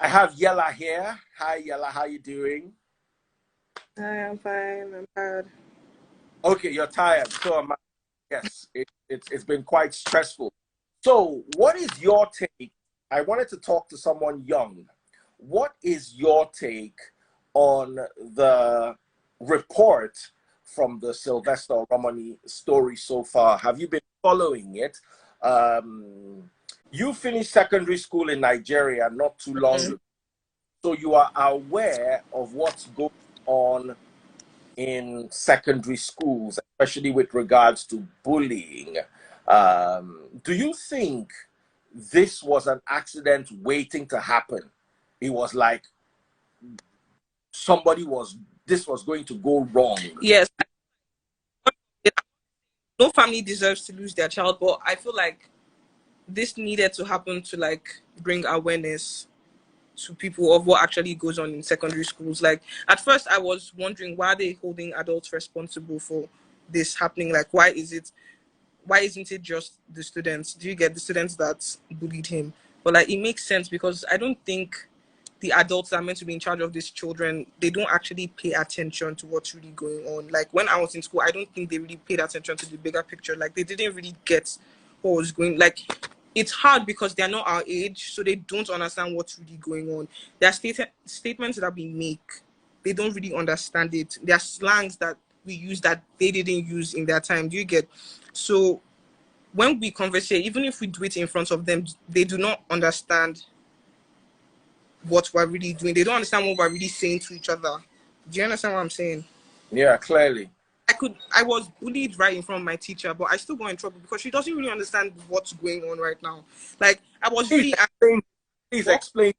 I have Yella here. Hi, Yella. How you doing? Hi, I'm fine. I'm tired. Okay, you're tired. So am I. Yes, it's been quite stressful. So, what is your take? I wanted to talk to someone young. What is your take on the report from the Sylvester Romani story so far? Have you been following it? Um, you finished secondary school in Nigeria not too long Mhm. ago, so you are aware of what's going on in secondary schools, especially with regards to bullying. Do you think this was an accident waiting to happen? It was like somebody was, this was going to go wrong. Yes, no family deserves to lose their child, but I feel like this needed to happen to like bring awareness to people of what actually goes on in secondary schools. Like at first, I was wondering why are they holding adults responsible for this happening? Like why is it? Why isn't it just the students? Do you get the students that bullied him? But like it makes sense because I don't think the adults that are meant to be in charge of these children, they don't actually pay attention to what's really going on. Like when I was in school, I don't think they really paid attention to the bigger picture. Like they didn't really get what was going. Like it's hard because they're not our age, so they don't understand what's really going on. There are statements that we make, they don't really understand it. There are slangs that we use that they didn't use in their time. Do you get? So when we converse, even if we do it in front of them, they do not understand what we're really doing. They don't understand what we're really saying to each other. Do you understand what I'm saying? Yeah, clearly. I was bullied right in front of my teacher, but I still got in trouble because she doesn't really understand what's going on right now. Like I was Please really explain, please what explain.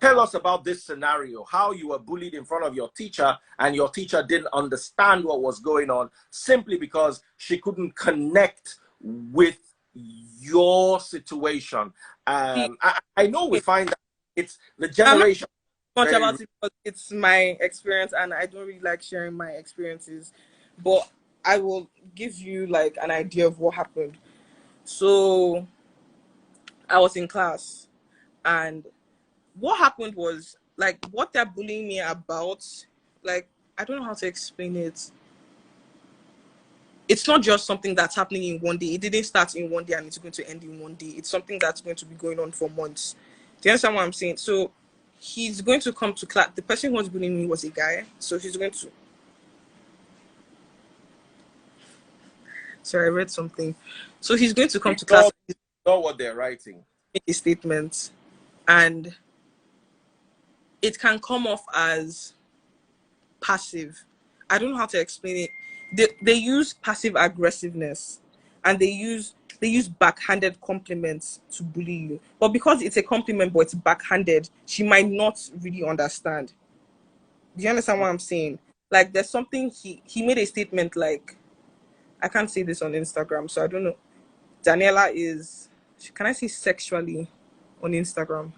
Tell us about this scenario, how you were bullied in front of your teacher and your teacher didn't understand what was going on simply because she couldn't connect with your situation. I know we find that it's the I'm not generation much very, about it because it's my experience and I don't really like sharing my experiences. But I will give you like an idea of what happened. So I was in class and what happened was like what they're bullying me about, like I don't know how to explain it. It's not just something that's happening in one day. It didn't start in one day and it's going to end in one day. It's something that's going to be going on for months. Do you understand what I'm saying? So he's going to come to class. The person who was bullying me was a guy. So he's going to, sorry, I read something. So he's going to come to class ignore, and ignore what they're writing. make a statement. And it can come off as passive. I don't know how to explain it. They use passive aggressiveness and they use backhanded compliments to bully you. But because it's a compliment but it's backhanded, she might not really understand. Do you understand what I'm saying? Like there's something he made a statement like I can't say this on Instagram, so I don't know. Daniela is can I say sexually on Instagram?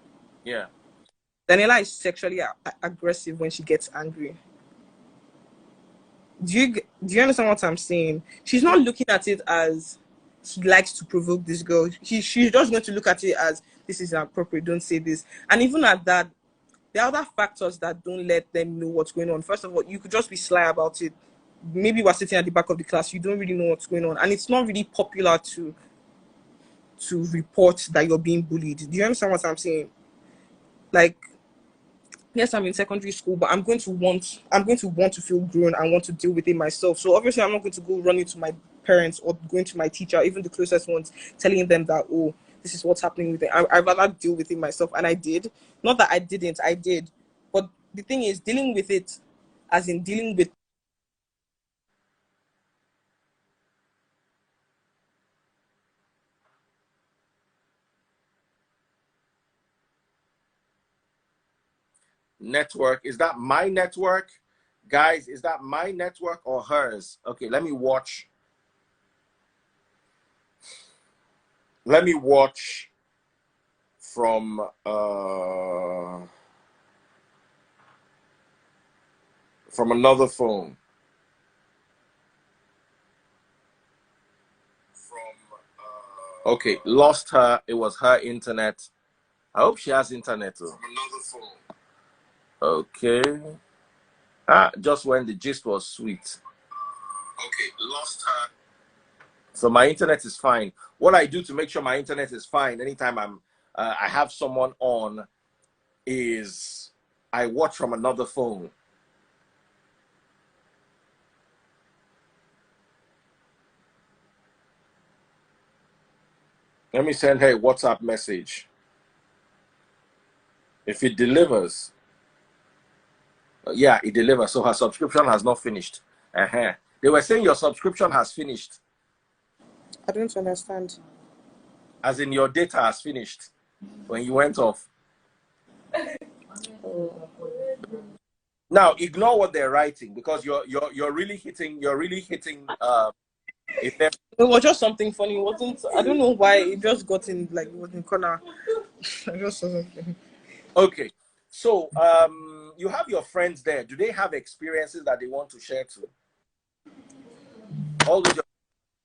Yeah. Daniela is sexually aggressive when she gets angry. Do you understand what I'm saying? She's Yeah. not looking at it as he likes to provoke this girl. She's just going to look at it as this is inappropriate. Don't say this. And even at that, there are other factors that don't let them know what's going on. First of all, you could just be sly about it. Maybe we're sitting at the back of the class, you don't really know what's going on, and it's not really popular to report that you're being bullied. Do you understand what I'm saying? Like yes, I'm in secondary school, but I'm going to want to feel grown and want to deal with it myself. So obviously I'm not going to go running to my parents or going to my teacher, even the closest ones, telling them that, oh, this is what's happening with it. I'd rather deal with it myself. And I did. Not that I didn't, I did. But the thing is dealing with it as in dealing with Network. Is that my network? Guys, is that my network or hers? Okay, let me watch. Let me watch from another phone. Okay, lost her. It was her internet. I hope she has internet too. Another phone. Okay. Just when the gist was sweet. Okay, lost her. So my internet is fine. What I do to make sure my internet is fine anytime I have someone on is I watch from another phone. Let me send her a WhatsApp message. If it delivers, yeah, it delivers. So her subscription has not finished. They were saying your subscription has finished. I don't understand. As in your data has finished when you went off. Now ignore what they're writing because you're really hitting it was just something funny. It wasn't, I don't know why it just got in, like, it was in corner. I just saw something. Okay. So you have your friends there. Do they have experiences that they want to share too? All those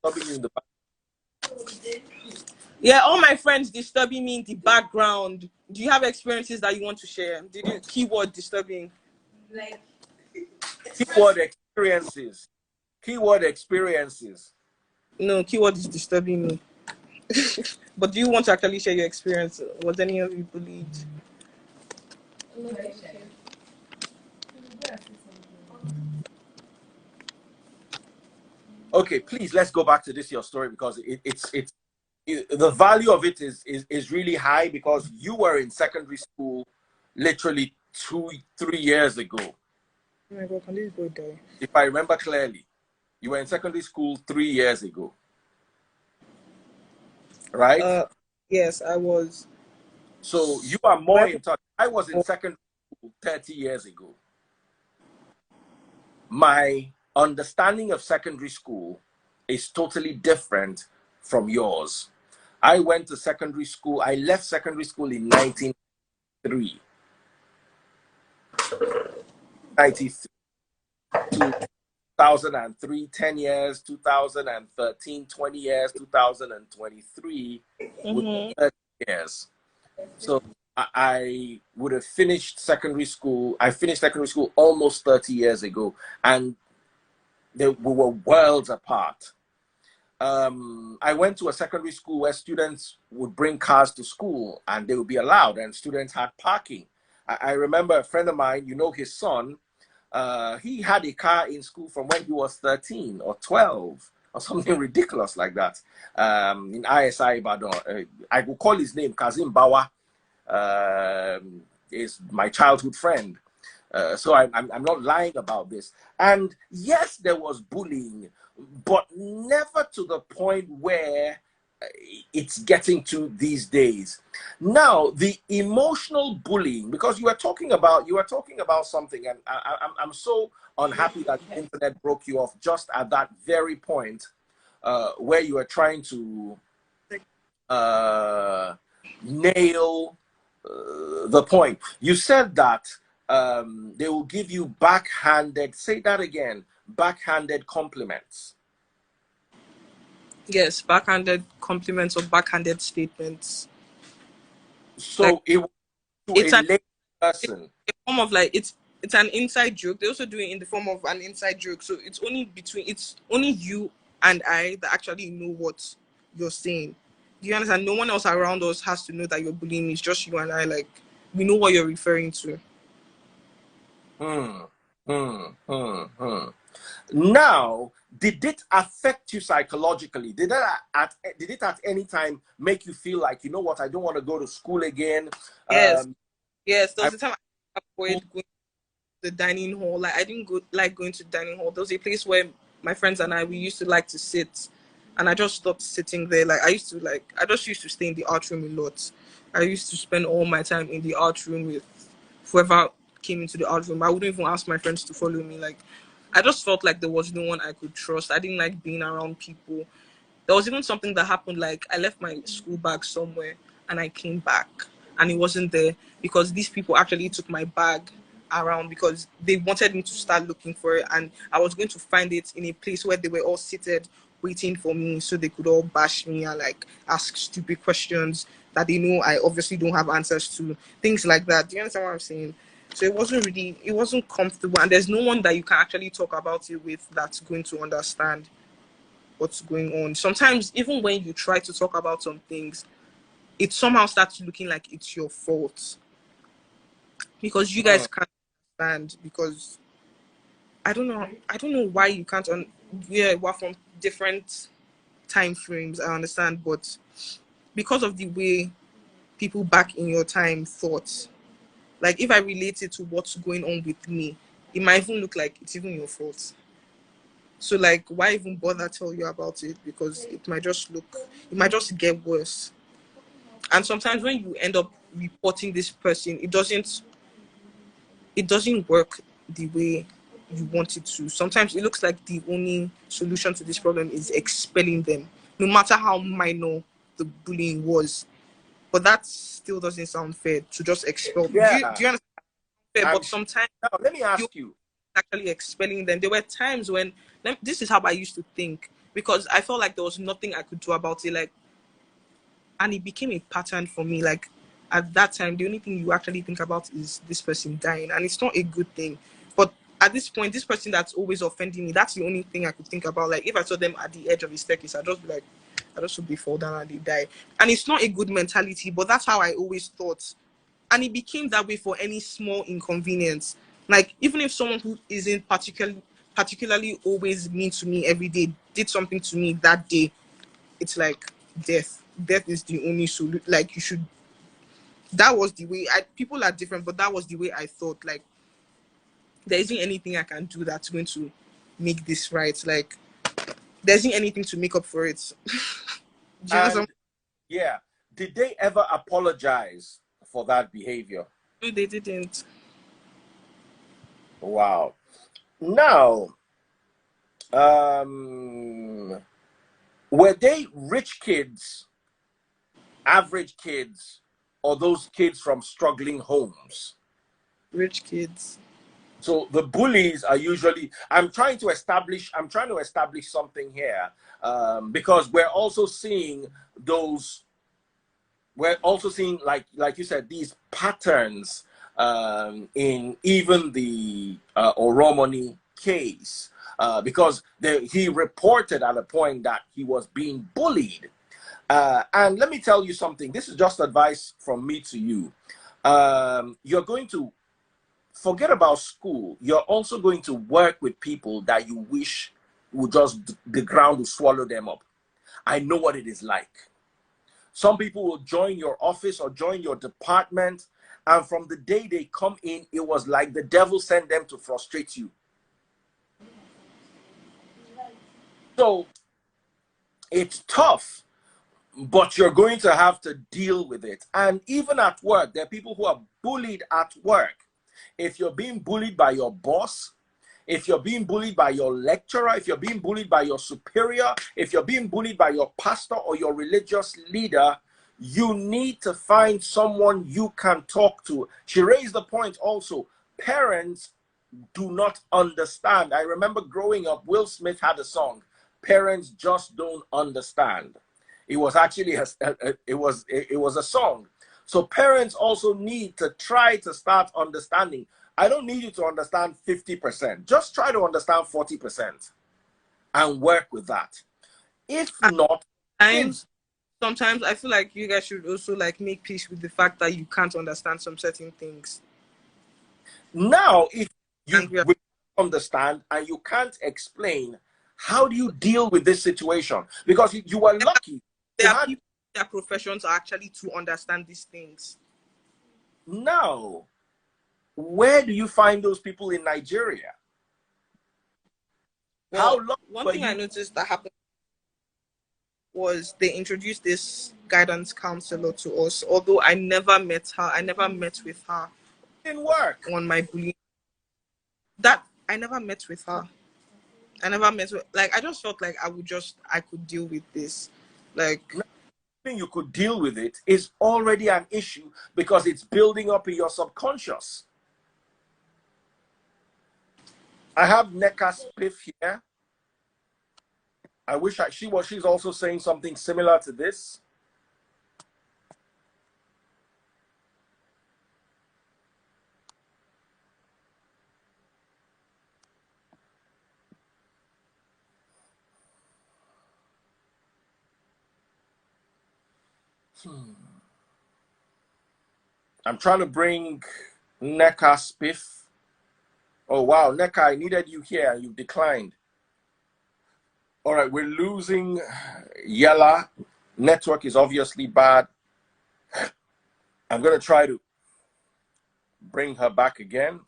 disturbing you in the back. Yeah, all my friends disturbing me in the background. Do you have experiences that you want to share? Did you keyword disturbing? Like keyword experiences. Keyword experiences. No, keyword is disturbing me. But do you want to actually share your experience? Was any of you bullied? Okay, please let's go back to this your story because it's the value of it is really high because you were in secondary school literally 2-3 years ago. Oh my God, can this boy die? If I remember clearly, you were in secondary school 3 years ago, right? Yes, I was. So you are more in touch. I was in secondary school 30 years ago. My understanding of secondary school is totally different from yours. I went to secondary school. I left secondary school in 1993. 2003, 10 years, 2013, 20 years, 2023, with 30 years. So I would have finished secondary school. I finished secondary school almost 30 years ago, and we were worlds apart. I went to a secondary school where students would bring cars to school and they would be allowed, and students had parking. I remember a friend of mine, his son, he had a car in school from when he was 13 or 12 or something ridiculous like that. In ISI Ibadan, I will call his name Kazim Bawa. Is my childhood friend. So I'm not lying about this. And yes, there was bullying, but never to the point where it's getting to these days. Now, the emotional bullying, because you were talking about something, and I'm so unhappy that the internet broke you off just at that very point where you were trying to nail the point. You said that they will give you backhanded, say that again, backhanded compliments. Yes, backhanded compliments or backhanded statements. So like, it's a lay person. It's a form of like it's an inside joke. They also do it in the form of an inside joke. So it's only you and I that actually know what you're saying. Do you understand? No one else around us has to know that you're bullying me. It's just you and I. Like, we know what you're referring to. Now, did it affect you psychologically? Did it at any time make you feel like, you know what, I don't want to go to school again? Yes. Yes. There was a time I avoided going to the dining hall. Like, I didn't like going to the dining hall. There was a place where my friends and we used to like to sit, and I just stopped sitting there. Like, I just used to stay in the art room a lot. I used to spend all my time in the art room with whoever came into the art room. I wouldn't even ask my friends to follow me. Like, I just felt like there was no one I could trust. I didn't like being around people. There was even something that happened, like I left my school bag somewhere and I came back and it wasn't there because these people actually took my bag around because they wanted me to start looking for it, and I was going to find it in a place where they were all seated waiting for me so they could all bash me and like ask stupid questions that they know I obviously don't have answers to, things like that. Do you understand what I'm saying? So it wasn't comfortable, and there's no one that you can actually talk about it with that's going to understand what's going on. Sometimes even when you try to talk about some things, it somehow starts looking like it's your fault because you Mm. guys can't understand. Because I don't know why you can't. Yeah, we're from different time frames. I understand, but because of the way people back in your time thought, like if I relate it to what's going on with me, it might even look like it's even your fault. So like, why even bother tell you about it? Because it might just get worse. And sometimes when you end up reporting this person, it doesn't work the way you want it to. Sometimes it looks like the only solution to this problem is expelling them, no matter how minor the bullying was. But that still doesn't sound fair to just expel. Do Yeah. you understand? Fair, I'm but sure. sometimes Now, let me you ask you. actually expelling them. There were times when this is how I used to think, because I felt like there was nothing I could do about it. Like, and it became a pattern for me. Like at that time, the only thing you actually think about is this person dying, and it's not a good thing. But at this point, this person that's always offending me, that's the only thing I could think about. Like if I saw them at the edge of the staircase, I'd just be like, I just hope they fall down and they die. And it's not a good mentality, but that's how I always thought. And it became that way for any small inconvenience. Like even if someone who isn't particularly always mean to me every day did something to me that day, it's like death. Death is the only solution. Like you should. That was the way. People are different, but that was the way I thought. Like there isn't anything I can do that's going to make this right. Like there isn't anything to make up for it. Do you understand? And yeah, did they ever apologize for that behavior? No, they didn't. Wow. Now, um, were they rich kids, average kids, or those kids from struggling homes? Rich kids. So the bullies are usually. I'm trying to establish something here, because we're also seeing those. We're also seeing, like you said, these patterns in even the Oromoni case, because he reported at a point that he was being bullied. And let me tell you something. This is just advice from me to you. You're going to forget about school. You're also going to work with people that you wish would just, the ground will swallow them up. I know what it is like. Some people will join your office or join your department, and from the day they come in, it was like the devil sent them to frustrate you. So it's tough, but you're going to have to deal with it. And even at work, there are people who are bullied at work. If you're being bullied by your boss, if you're being bullied by your lecturer, if you're being bullied by your superior, if you're being bullied by your pastor or your religious leader, you need to find someone you can talk to. She raised the point also. Parents do not understand. I remember growing up, Will Smith had a song, Parents Just Don't Understand. It was actually it was a song. So parents also need to try to start understanding. I don't need you to understand 50%. Just try to understand 40% and work with that. If not, And kids sometimes I feel like you guys should also like make peace with the fact that you can't understand some certain things. now, if you And we are, really understand and you can't explain, how do you deal with this situation? Because you were lucky. You there are had people, their professions are actually to understand these things. now. Where do you find those people in Nigeria? How Well, long one were thing I you noticed that happened was they introduced this guidance counselor to us. Although I never met her, I never met with her in work? on my bullying. That I never met with her. I never met with, like I just felt like I could deal with this. Like Nothing you could deal with it is already an issue because it's building up in your subconscious. I have Neka Spiff here. I wish she's also saying something similar to this. I'm trying to bring Neka Spiff. Oh, wow. Neka, I needed you here and you declined. All right, we're losing Yella. Network is obviously bad. I'm going to try to bring her back again.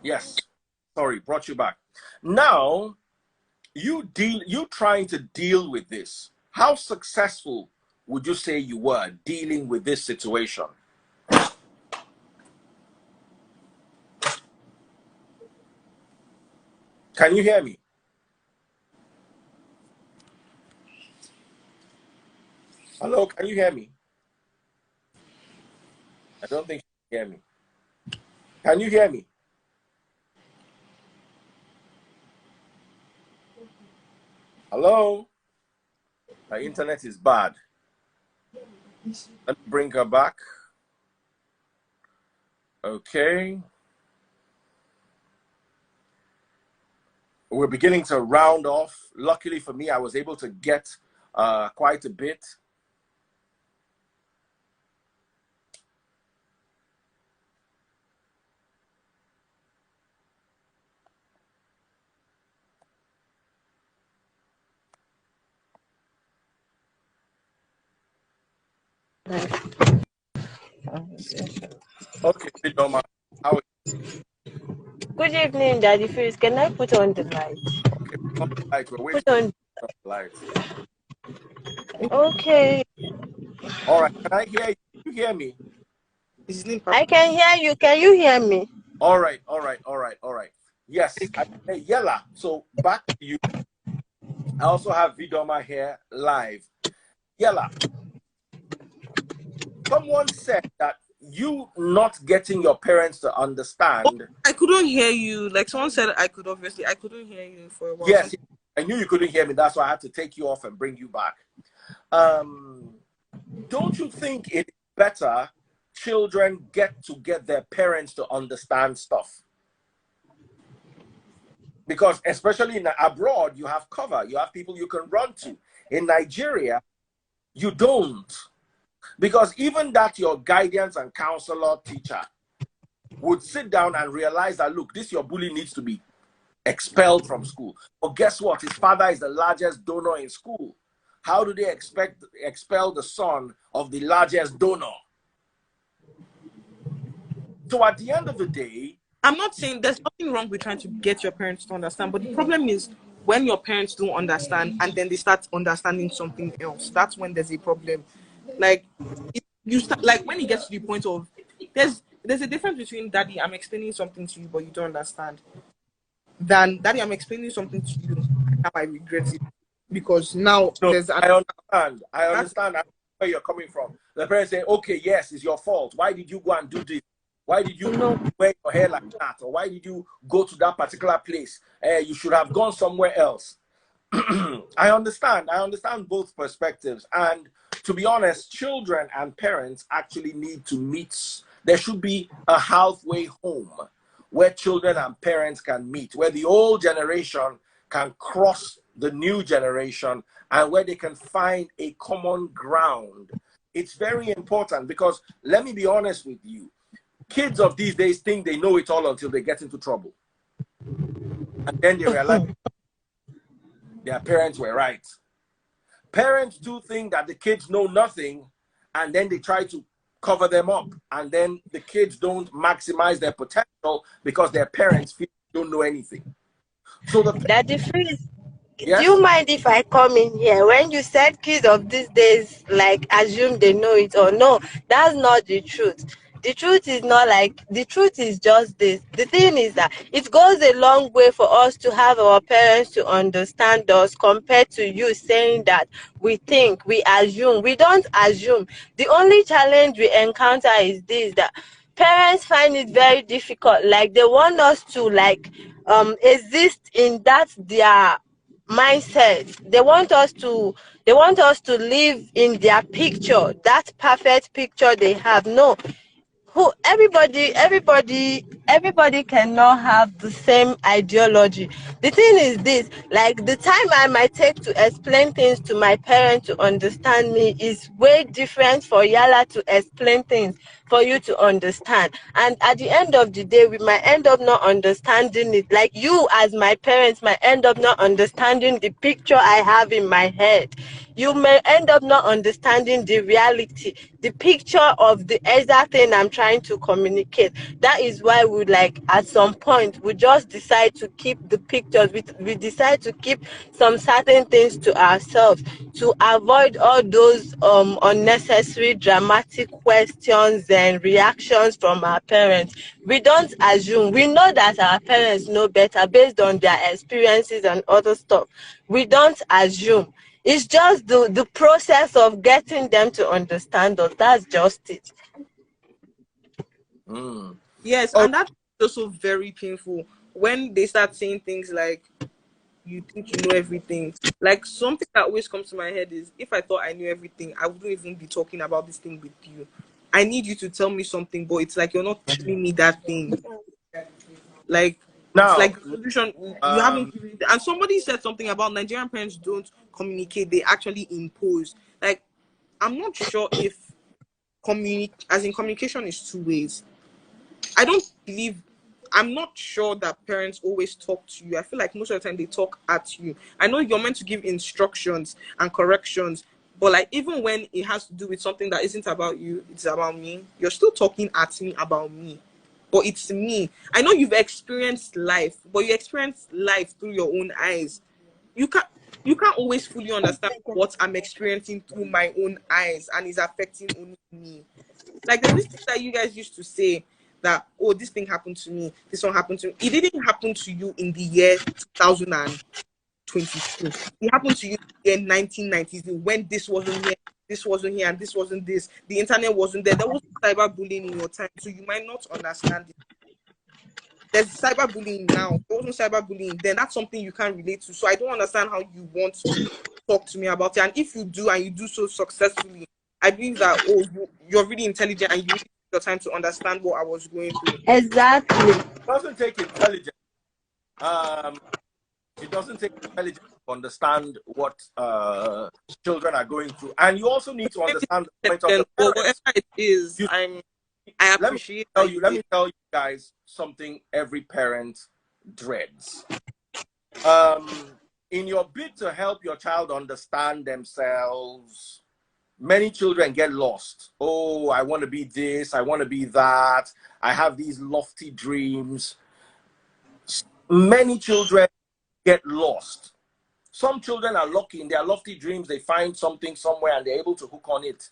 Yes. Sorry, brought you back. Now, you trying to deal with this. How successful would you say you were dealing with this situation? Can you hear me? Hello, can you hear me? I don't think you can hear me. Can you hear me? Hello? My internet is bad. Let me bring her back. Okay. We're beginning to round off. Luckily for me, I was able to get quite a bit. Okay, Bidoma. How? Good evening, Daddy Freeze. Can I put on the light? Okay, on the light. We're waiting Put on. for the light. Okay. All right. Can I hear you? Can you hear me? I can hear you. Can you hear me? All right. All right. All right. All right. Yes. Hey, Yella. So back to you. I also have Vidoma here live. Yella. Someone said that you not getting your parents to understand. I couldn't hear you. Like someone said, I couldn't hear you for a while. Yes, I knew you couldn't hear me. That's why I had to take you off and bring you back. Don't you think it's better children get their parents to understand stuff? Because especially in abroad, you have cover. You have people you can run to. In Nigeria, you don't. Because even that your guidance and counselor teacher would sit down and realize that, look, this your bully needs to be expelled from school. But guess what? His father is the largest donor in school. How do they expel the son of the largest donor? So at the end of the day, I'm not saying there's nothing wrong with trying to get your parents to understand, but the problem is when your parents don't understand and then they start understanding something else. That's when there's a problem. Like you start, like when it gets to the point of there's a difference between daddy, I'm explaining something to you but you don't understand, than daddy, I'm explaining something to you and now I regret it because now there's I understand where you're coming from. The parents say, okay, yes, it's your fault. Why did you go and do this? Why did you wear your hair like that? Or why did you go to that particular place? You should have gone somewhere else. I understand both perspectives. And to be honest, children and parents actually need to meet. There should be a halfway home where children and parents can meet, where the old generation can cross the new generation and where they can find a common ground. It's very important because let me be honest with you. Kids of these days think they know it all until they get into trouble. And then they realize their parents were right. Parents do think that the kids know nothing and then they try to cover them up. And then the kids don't maximize their potential because their parents feel they don't know anything. So Daddy Freeze, yes? do you mind if I come in here? When you said kids of these days, like, assume they know it or no, that's not the truth. The truth is not like, the truth is just this. The thing is that it goes a long way for us to have our parents to understand us compared to you saying that we think, we assume. We don't assume. The only challenge we encounter is this, that parents find it very difficult. Like they want us to exist in that their mindset. They want us to live in their picture, that perfect picture they have. No, who everybody cannot have the same ideology. The thing is this, like the time I might take to explain things to my parents to understand me is way different for Yala to explain things for you to understand. And at the end of the day, we might end up not understanding it. Like you as my parents might end up not understanding the picture I have in my head. You may end up not understanding the reality, the picture of the exact thing I'm trying to communicate. That is why we, like, at some point we just decide to keep the pictures. We decide to keep some certain things to ourselves to avoid all those unnecessary dramatic questions and reactions from our parents. We don't assume. We know that our parents know better based on their experiences and other stuff. We don't assume. It's just the process of getting them to understand us. That's just it. Mm. Yes, Oh, and that's also very painful when they start saying things like, you think you know everything. Like, something that always comes to my head is, if I thought I knew everything, I wouldn't even be talking about this thing with you. I need you to tell me something, but it's like you're not telling me that thing. Like, it's now, like the solution you haven't um, given it. And somebody said something about Nigerian parents don't communicate, they actually impose. Like, I'm not sure if communication is two ways. I don't believe, I'm not sure that parents always talk to you. I feel like most of the time they talk at you. I know you're meant to give instructions and corrections, but like, even when it has to do with something that isn't about you, it's about me, you're still talking at me about me. But it's me. I know you've experienced life, but you experience life through your own eyes. You can't you can't always fully understand what I'm experiencing through my own eyes and is affecting only me. Like, there's this thing that you guys used to say that, oh, this thing happened to me, this one happened to me. It didn't happen to you in the year 2022. It happened to you in the year 1990s when this wasn't here, and this wasn't this. The internet wasn't there. There was cyberbullying in your time, so you might not understand it. There's cyberbullying now. There wasn't cyberbullying then. That's something you can't relate to. So I don't understand how you want to talk to me about it. And if you do, and you do so successfully, I believe that, oh, you're really intelligent and you really took your time to understand what I was going through. Exactly. it doesn't take intelligence. Um, it doesn't take intelligence to understand what children are going through, and you also need to Maybe understand the point of the intelligent, but whatever parents. it is, You I let me appreciate that you let did. me tell you guys something every parent dreads. In your bid to help your child understand themselves, many children get lost. Oh, I want to be this, I want to be that, I have these lofty dreams. Many children get lost. Some children are lucky in their lofty dreams, they find something somewhere and they're able to hook on it.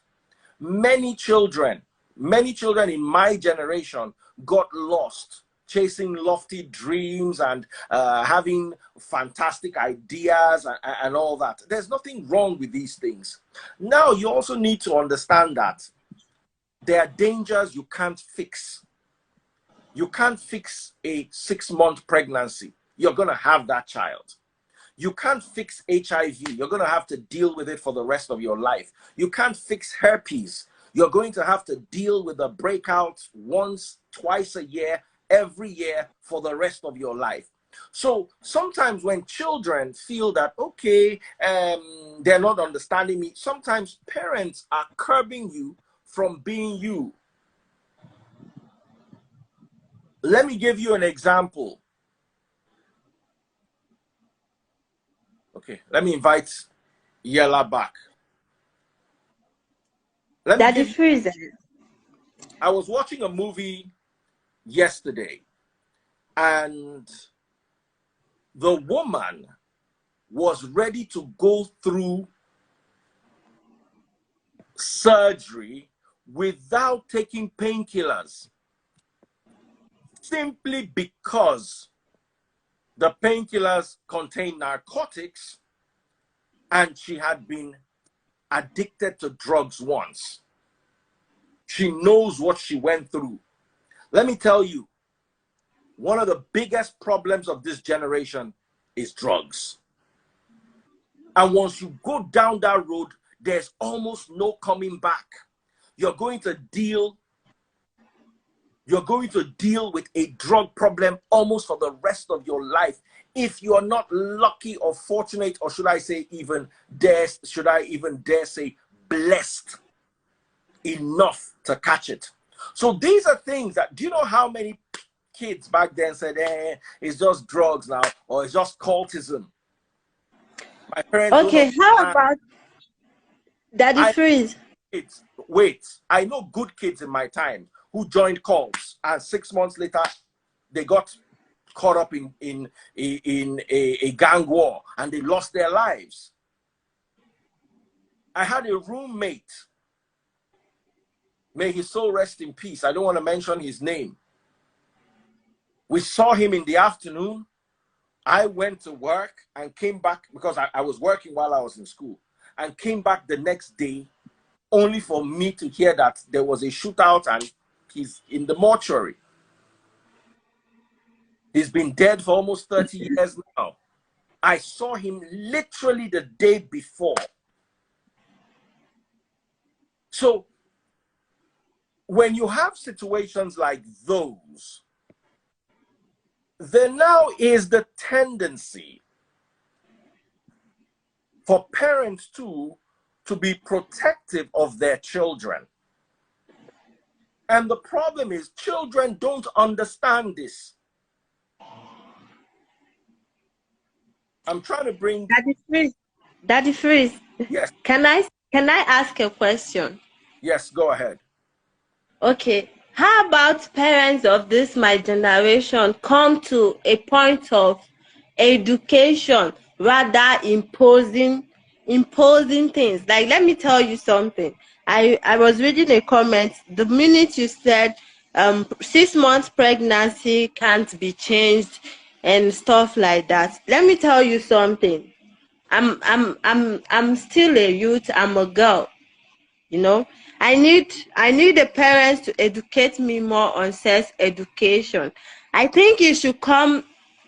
Many children, many children in my generation got lost chasing lofty dreams and having fantastic ideas and all that. There's nothing wrong with these things. Now, you also need to understand that there are dangers you can't fix. You can't fix a 6-month pregnancy. You're going to have that child. You can't fix HIV. You're going to have to deal with it for the rest of your life. You can't fix herpes. You're going to have to deal with the breakouts once, twice a year, every year for the rest of your life. So sometimes when children feel that, okay, they're not understanding me, sometimes parents are curbing you from being you. Let me give you an example. Okay, let me invite Yella back. Let me Daddy give you, freezer. I was watching a movie yesterday, and the woman was ready to go through surgery without taking painkillers, simply because the painkillers contain narcotics and she had been addicted to drugs once. She knows what she went through. Let me tell you, one of the biggest problems of this generation is drugs. And once you go down that road, there's almost no coming back. You're going to deal You're going to deal with a drug problem almost for the rest of your life if you're not lucky or fortunate, or should I even dare say blessed enough to catch it. So these are things that, do you know how many kids back then said, it's just drugs now, or it's just cultism? My parents don't Okay, how understand. about Daddy I Freeze? wait, I know good kids in my time who joined cults, and 6 months later they got caught up in a gang war and they lost their lives. I had a roommate, may his soul rest in peace, I don't want to mention his name. We saw him in the afternoon. I went to work and came back because I was working while I was in school, and came back the next day only for me to hear that there was a shootout and he's in the mortuary. He's been dead for almost 30 years now. I saw him literally the day before. So when you have situations like those, there now is the tendency for parents too to be protective of their children. And the problem is children don't understand this. I'm trying to bring... Daddy Freeze. Yes. Can I ask a question? Yes, go ahead. Okay. How about parents of this my generation come to a point of education rather imposing things? Like, let me tell you something. I was reading a comment the minute you said 6 months pregnancy can't be changed and stuff like that. Let me tell you something. I'm still a youth. I'm a girl. You know, I need the parents to educate me more on sex education. I think it should come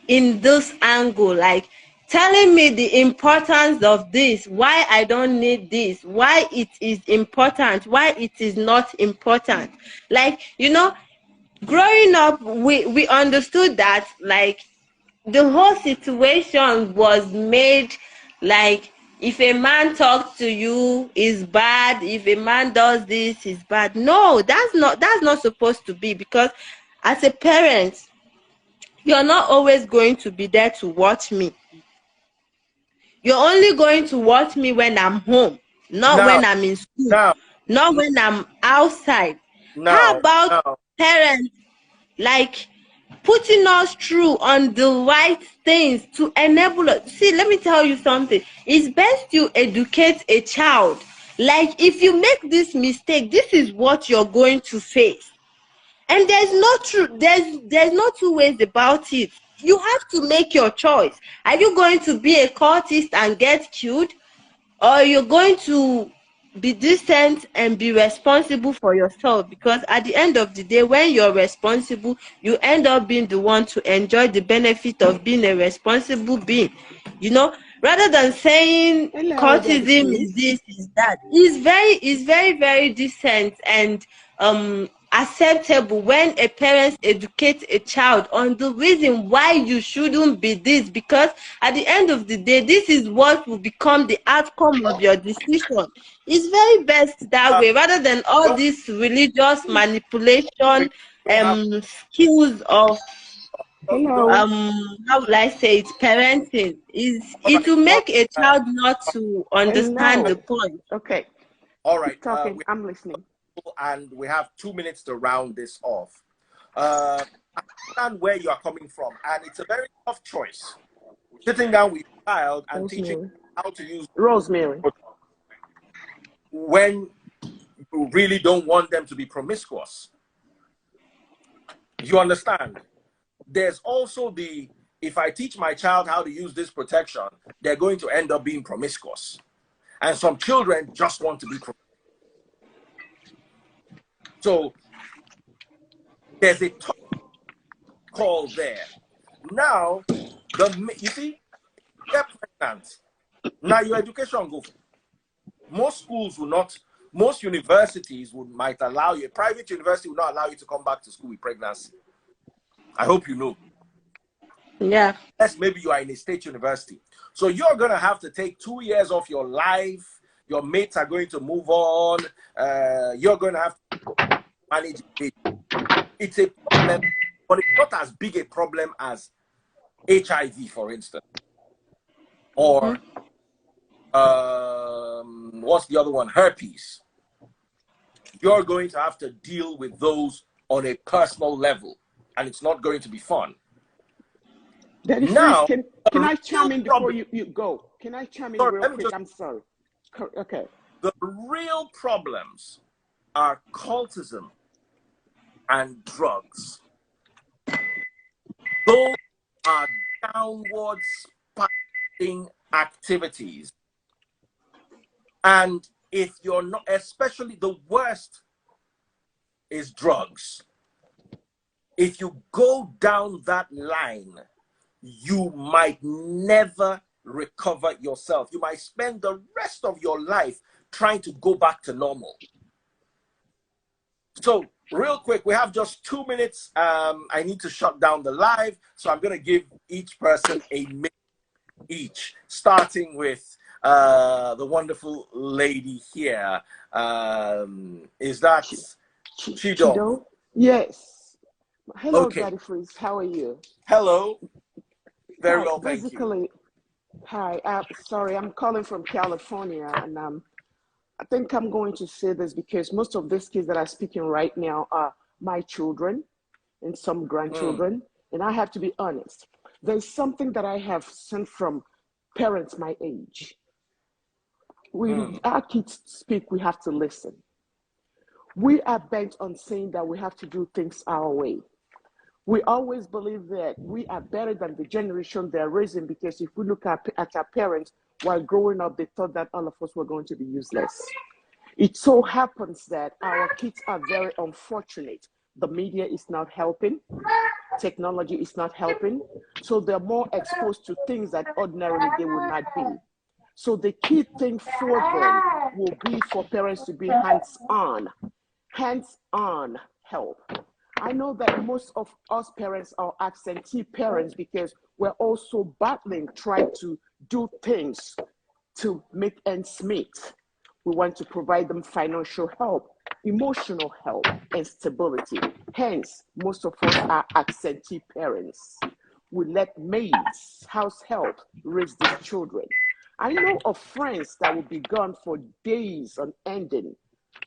in this angle, like telling me the importance of this, why I don't need this, why it is important, why it is not important. Like, you know, growing up, we understood that, like, the whole situation was made like, if a man talks to you is bad, if a man does this is bad. No, that's not supposed to be, because as a parent, you're not always going to be there to watch me. You're only going to watch me when I'm home, not Now, when I'm in school, now, not when I'm outside. How about parents, like, putting us through on the right things to enable us? See, let me tell you something. It's best you educate a child. Like, if you make this mistake, this is what you're going to face. And there's no two ways about it. You have to make your choice. Are you going to be a cultist and get killed, or you're going to be decent and be responsible for yourself? Because at the end of the day, when you're responsible, you end up being the one to enjoy the benefit of being a responsible being, you know, rather than saying cultism is this, is that. Is very, very decent and acceptable when a parent educates a child on the reason why you shouldn't be this, because at the end of the day, this is what will become the outcome of your decision. It's very best that way, rather than all this religious manipulation skills of how will I say it, parenting. It will make a child not to understand the point. Okay. All right. Keep talking. I'm listening. And we have 2 minutes to round this off. I understand where you are coming from, and it's a very tough choice. Sitting down with a child and teaching how to use Rosemary when you really don't want them to be promiscuous. You understand? There's also if I teach my child how to use this protection, they're going to end up being promiscuous. And some children just want to be promiscuous. So there's a tough call there. Now, you see, they're pregnant. Now your education go. Most schools will not Most universities might allow you, a private university will not allow you to come back to school with pregnancy. I hope you know. Yeah. Yes, maybe you are in a state university. So you're going to have to take 2 years off your life. Your mates are going to move on. You're going to have to manage it. It's a problem, but it's not as big a problem as HIV, for instance. Or what's the other one? Herpes. You're going to have to deal with those on a personal level, and it's not going to be fun. Daddy Now, Freeze, can I chime in before you go? Can I chime in real quick? I'm sorry. Okay. The real problems are cultism and drugs. Those are downward spiking activities. And if you're not, especially the worst is drugs. If you go down that line, you might never recover yourself. You might spend the rest of your life trying to go back to normal. So real quick, we have just 2 minutes. I need to shut down the live. So I'm going to give each person a minute each, starting with the wonderful lady here. Is that Chido? Yes. Hello, Okay. Daddy Freeze. How are you? Hello. Very well, thank you. Basically, hi. Sorry, I'm calling from California, and I think I'm going to say this because most of these kids that are speaking right now are my children and some grandchildren, and I have to be honest. There's something that I have sent from parents my age. Our kids speak, we have to listen. We are bent on saying that we have to do things our way. We always believe that we are better than the generation they're raising, because if we look at our parents while growing up, they thought that all of us were going to be useless. It so happens that our kids are very unfortunate. The media is not helping. Technology is not helping. So they're more exposed to things that ordinarily they would not be. So the key thing for them will be for parents to be hands-on help. I know that most of us parents are absentee parents because we're also battling, trying to do things to make ends meet. We want to provide them financial help, emotional help, and stability. Hence, most of us are absentee parents. We let maids, house help, raise these children. I know of friends that will be gone for days on ending,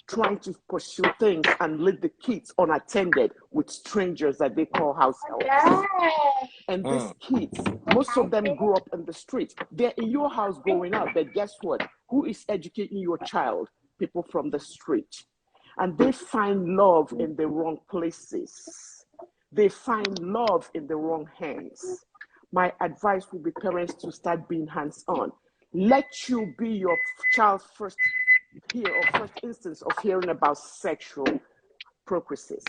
trying to pursue things and leave the kids unattended with strangers that they call house helps. And these kids, most of them grew up in the streets. They're in your house growing up, but guess what? Who is educating your child? People from the street. And they find love in the wrong places. They find love in the wrong hands. My advice would be parents to start being hands-on. Let you be your child's first instance of hearing about sexual procreases.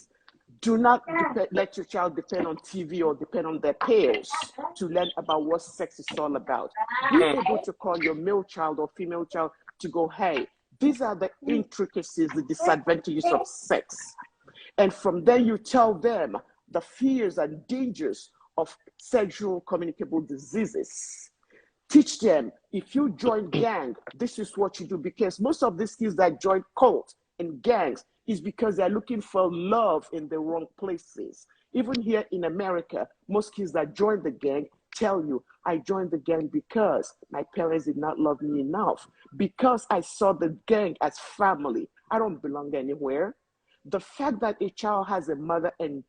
Do not let your child depend on TV or depend on their peers to learn about what sex is all about. Be able to call your male child or female child to go, hey, these are the intricacies, the disadvantages of sex. And from there, you tell them the fears and dangers of sexual communicable diseases. Teach them, if you join gang, this is what you do. Because most of these kids that join cults and gangs is because they're looking for love in the wrong places. Even here in America, most kids that join the gang tell you, I joined the gang because my parents did not love me enough. Because I saw the gang as family. I don't belong anywhere. The fact that a child has a mother and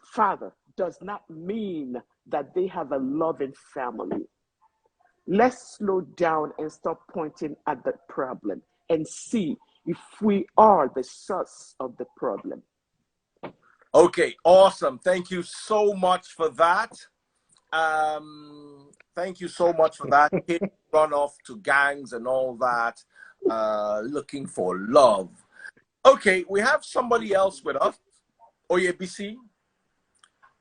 father does not mean that they have a loving family. Let's slow down and stop pointing at the problem and see if we are the source of the problem. Okay, awesome. Thank you so much for that. Thank you so much for that. Kids run off to gangs and all that, looking for love. Okay, we have somebody else with us. Oyebisi,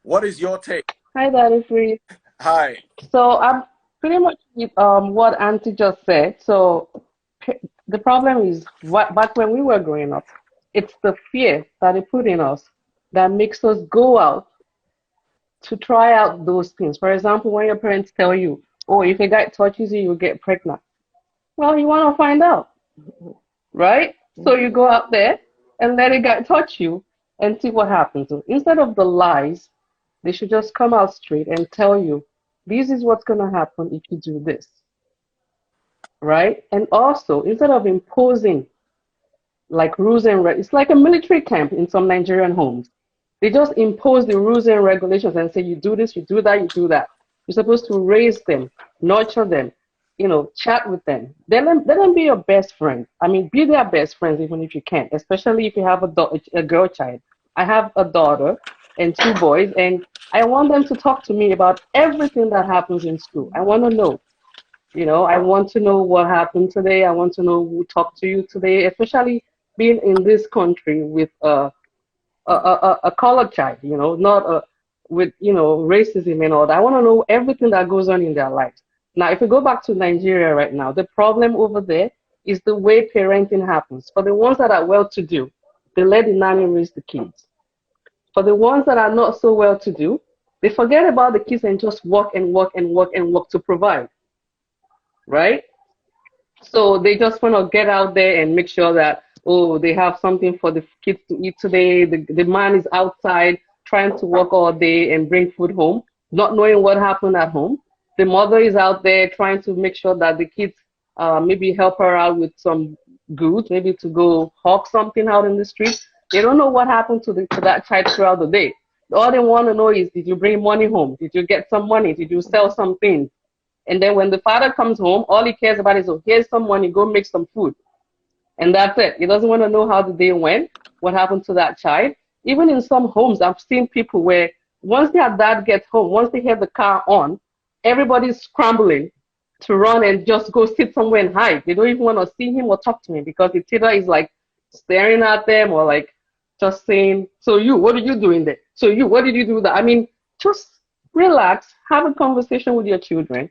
what is your take? Hi, Daddy Free. Hi. So I'm pretty much with what Auntie just said. So The problem is, back when we were growing up, it's the fear that they put in us that makes us go out to try out those things. For example, when your parents tell you, oh, if a guy touches you, you'll get pregnant. Well, you want to find out, right? So you go out there and let a guy touch you and see what happens. So instead of the lies, they should just come out straight and tell you, this is what's going to happen if you do this, right? And also, instead of imposing like rules and it's like a military camp in some Nigerian homes. They just impose the rules and regulations and say, you do this, you do that, you do that. You're supposed to raise them, nurture them, chat with them. Let them be your best friend. I mean, be their best friends even if you can, especially if you have a girl child. I have a daughter and 2 boys, and I want them to talk to me about everything that happens in school. I want to know. I want to know what happened today. I want to know who talked to you today, especially being in this country with a colored child, not with racism and all that. I want to know everything that goes on in their lives. Now, if we go back to Nigeria right now, the problem over there is the way parenting happens. For the ones that are well-to-do, they let the nanny raise the kids. For the ones that are not so well-to-do, they forget about the kids and just work and work and work and work to provide, right? So they just want to get out there and make sure that, oh, they have something for the kids to eat today. The man is outside trying to work all day and bring food home, not knowing what happened at home. The mother is out there trying to make sure that the kids maybe help her out with some goods, maybe to go hawk something out in the street. They don't know what happened to that child throughout the day. All they want to know is, did you bring money home? Did you get some money? Did you sell something? And then when the father comes home, all he cares about is, oh, here's some money, go make some food. And that's it. He doesn't want to know how the day went, what happened to that child. Even in some homes, I've seen people where once their dad gets home, once they have the car on, everybody's scrambling to run and just go sit somewhere and hide. They don't even want to see him or talk to him because the teacher is like staring at them or like just saying, so you, what are you doing there? So you, what did you do that? I mean, just relax, have a conversation with your children.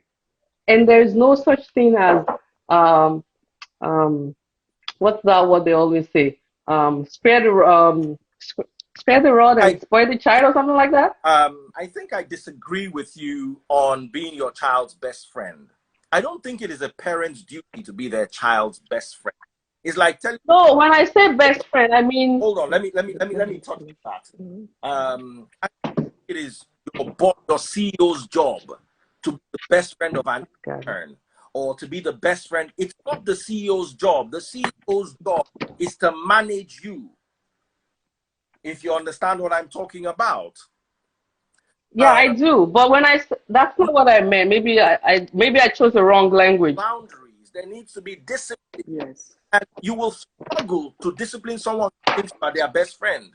And there's no such thing as, what's that, what they always say? Spare the rod and spoil the child or something like that? I think I disagree with you on being your child's best friend. I don't think it is a parent's duty to be their child's best friend. It's like telling. No, when I say best friend, I mean. Hold on, let me touch that. I think it is your CEO's job to be the best friend of an intern or to be the best friend. It's not the CEO's job. The CEO's job is to manage you. If you understand what I'm talking about. Yeah, I do. But when that's not what I meant. Maybe I chose the wrong language. Boundaries. There needs to be discipline. Yes. And you will struggle to discipline someone who thinks you are their best friend.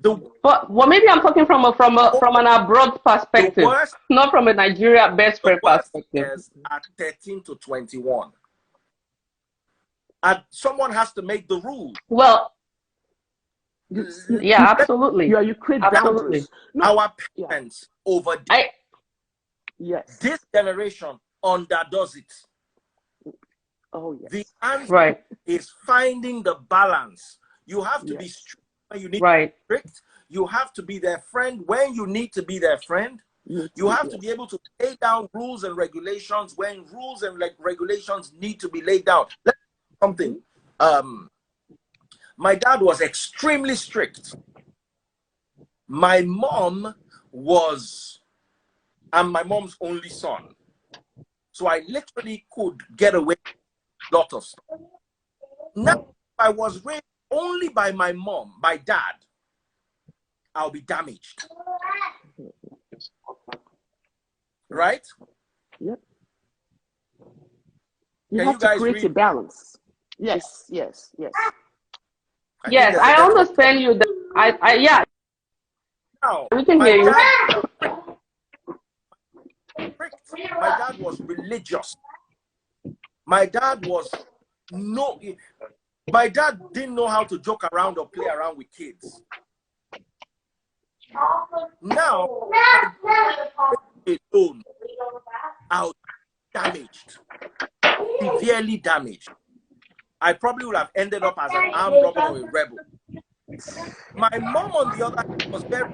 But maybe I'm talking from an abroad perspective, not from a Nigeria best friend perspective. At 13 to 21, and someone has to make the rules. Well, yeah, absolutely. You create boundaries. Our parents yes. This generation underdoes it. Oh yes. The answer is finding the balance. You have to be strict when you need to be strict. You have to be their friend when you need to be their friend. You have to be able to lay down rules and regulations when rules and regulations need to be laid down. Let's do something. My dad was extremely strict. My mom I'm my mom's only son. So I literally could get away with a lot of stuff. Now, if I was raised only by my mom, my dad, I'll be damaged. Right? Yep. You have to create a balance. Yes, yes, yes. Yes, I understand you. Yeah. Now, we can hear you. My dad was religious. My dad didn't know how to joke around or play around with kids. Now, alone, out damaged. severely damaged. I probably would have ended up as an armed robber or a rebel. My mom, on the other hand, was very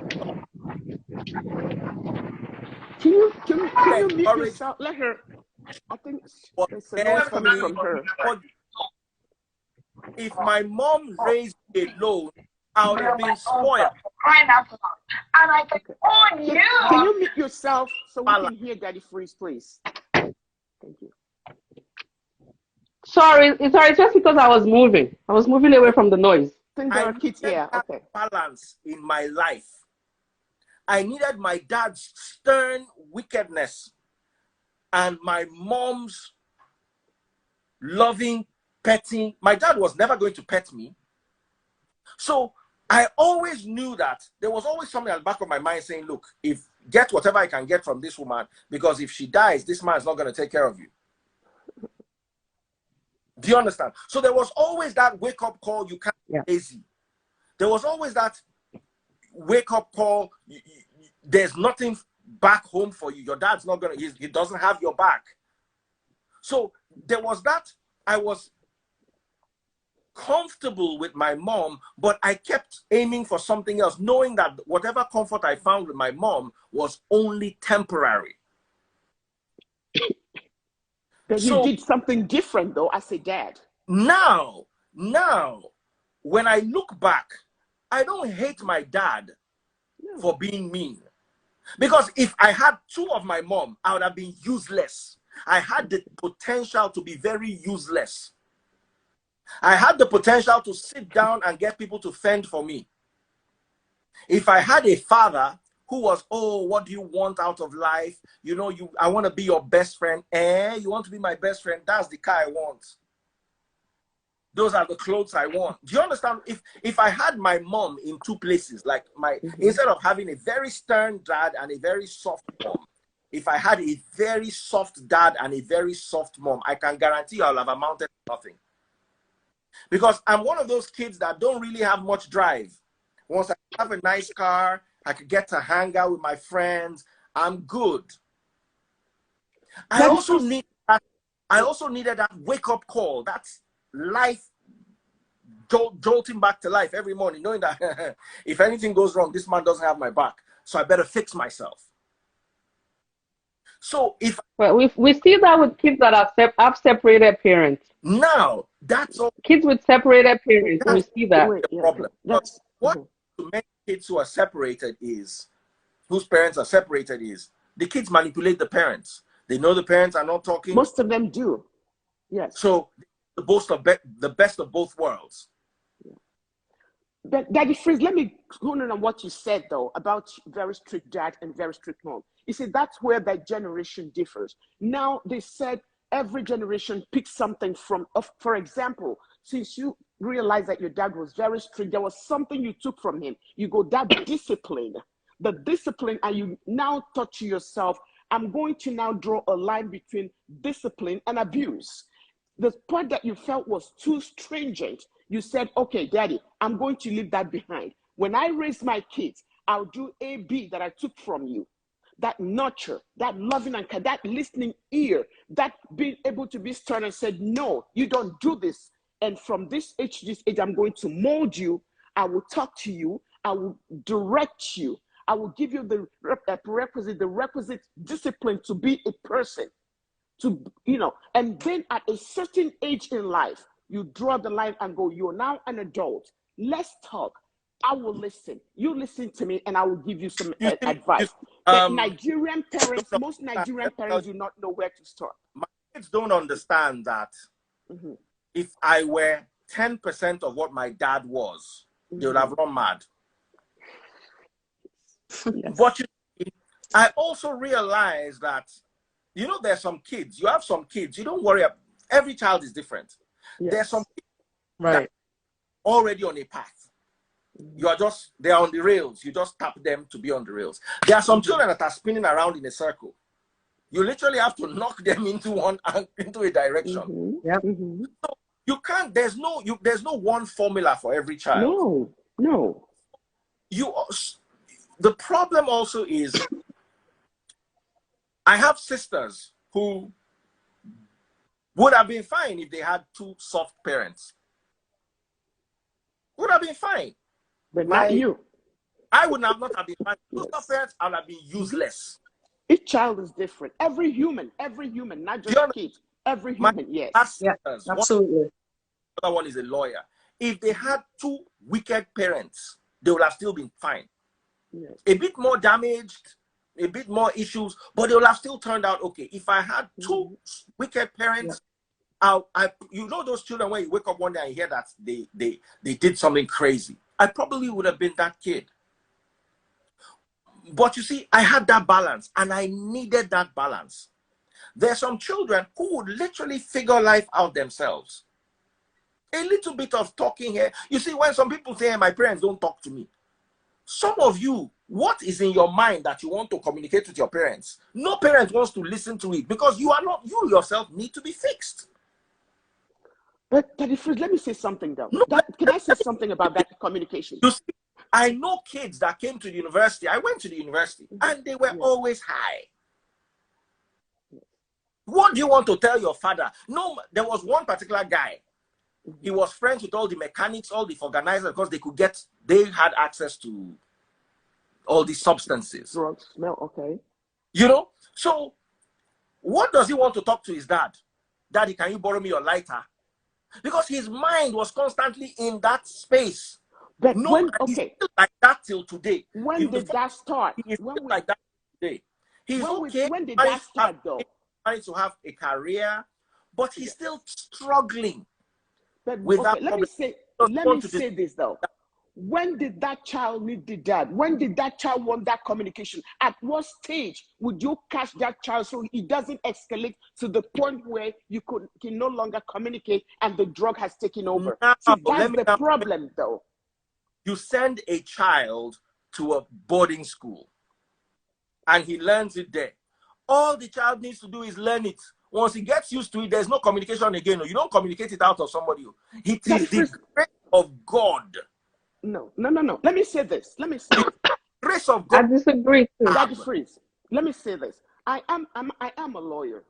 Can you mute encouraged, yourself? Let her. I think was there's a there noise for coming me. from her. If my mom raised me alone, I would have been spoiled. Okay. Can you mute yourself so we can hear Daddy Freeze, please? Thank you. Sorry, it's just because I was moving. I was moving away from the noise. I think there I are kids. needed Yeah. that Okay. balance in my life. I needed my dad's stern wickedness and my mom's loving petting. My dad was never going to pet me. So I always knew that there was always something at the back of my mind saying, look, if get whatever I can get from this woman, because if she dies, this man is not going to take care of you. Do you understand? So there was always that wake-up call, you can't be lazy. There was always that wake-up call, there's nothing back home for you. Your dad's not going to, he doesn't have your back. So there was that. I was comfortable with my mom, but I kept aiming for something else, knowing that whatever comfort I found with my mom was only temporary. But you did something different though as a dad. Now, when I look back, I don't hate my dad for being mean. Because if I had two of my mom, I would have been useless. I had the potential to be very useless. I had the potential to sit down and get people to fend for me. If I had a father who was, oh, what do you want out of life? You know, I want to be your best friend. You want to be my best friend? That's the car I want. Those are the clothes I want. Do you understand? If I had my mom in two places, like instead of having a very stern dad and a very soft mom, if I had a very soft dad and a very soft mom, I can guarantee I'll have amounted to nothing. Because I'm one of those kids that don't really have much drive. Once I have a nice car, I could get to hang out with my friends, I'm good. I also needed that wake-up call. That's life jolting back to life every morning, knowing that if anything goes wrong, this man doesn't have my back. So I better fix myself. So we see that with kids that have separated parents. Now that's all. Kids with separated parents, we see that. The problem. What to many kids who are separated is, whose parents are separated is, the kids manipulate the parents. They know the parents are not talking. Most of them do. Yes. So the best of both worlds. But Daddy Freeze, let me hone in on what you said though about very strict dad and very strict mom. You see, that's where that generation differs. Now they said every generation picks something from, for example, since you realized that your dad was very strict, there was something you took from him. You go, that discipline, and you now thought to yourself, I'm going to now draw a line between discipline and abuse. The part that you felt was too stringent, you said, okay, Daddy, I'm going to leave that behind. When I raise my kids, I'll do A, B that I took from you. That nurture, that loving and that listening ear, that being able to be stern and said, no, you don't do this. And from this age to this age, I'm going to mold you. I will talk to you. I will direct you. I will give you the requisite discipline to be a person. And then at a certain age in life, you draw the line and go, you're now an adult. Let's talk. I will listen. You listen to me and I will give you some advice. But Nigerian parents, most Nigerian parents do not know where to start. My kids don't understand that if I were 10% of what my dad was, they would have run mad. Yes. But I also realize that, there's some kids, you have some kids, you don't worry, every child is different. Yes. There's some kids that are already on a path. They're on the rails. You just tap them to be on the rails. There are some children that are spinning around in a circle. You literally have to knock them into a direction. So you can't, there's no one formula for every child. No. The problem also is, I have sisters who would have been fine if they had two soft parents. Would have been fine. But not you. I would not have been fine. Two Yes. soft parents, I would have been useless. Each child is different. Every human, not just kids. Every human, yes. Yeah, absolutely. The other one is a lawyer. If they had two wicked parents, they would have still been fine. Yes. A bit more damaged, a bit more issues, but they would have still turned out okay. If I had two wicked parents, you know those children when you wake up one day and you hear that they did something crazy. I probably would have been that kid. But you see, I had that balance and I needed that balance. There are some children who would literally figure life out themselves. A little bit of talking here. You see, when some people say, my parents don't talk to me. Some of you, what is in your mind that you want to communicate with your parents? No parent wants to listen to it because you yourself need to be fixed. But Daddy Freeze, let me say something though. No, can I say something about that communication? You see, I know kids that came to the university. I went to the university and they were always high. What do you want to tell your father? No, there was one particular guy. He was friends with all the mechanics, all the organizers, because they had access to all these substances. Drugs, smell, okay. You know? So, what does he want to talk to his dad? Daddy, can you borrow me your lighter? Because his mind was constantly in that space. But he's still like that till today. When did that start? He's still like that today. He's okay. When did that start, though? He's trying to have a career, but he's still struggling. But with that let me say this though. When did that child need the dad? When did that child want that communication? At what stage would you catch that child so it doesn't escalate to the point where you can no longer communicate and the drug has taken over? Now, see, that's the problem though. You send a child to a boarding school and he learns it there. All the child needs to do is learn it. Once he gets used to it, there's no communication again. You don't communicate it out of somebody. It is the grace of God. No. Let me say this. Grace of God. I disagree too. Daddy Freeze. Let me say this. I am a lawyer.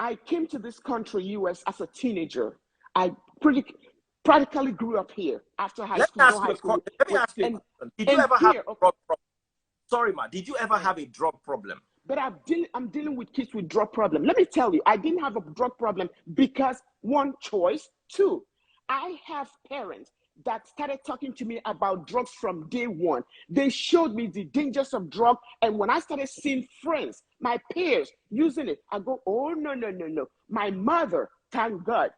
I came to this country, US, as a teenager. I practically grew up here after high school. Let me ask you. Did you ever have a drug problem? Sorry, ma. Did you ever have a drug problem? But I'm dealing with kids with drug problem. Let me tell you, I didn't have a drug problem because one, choice. Two, I have parents that started talking to me about drugs from day one. They showed me the dangers of drug. And when I started seeing friends, my peers using it, I go, oh, no. My mother, thank God,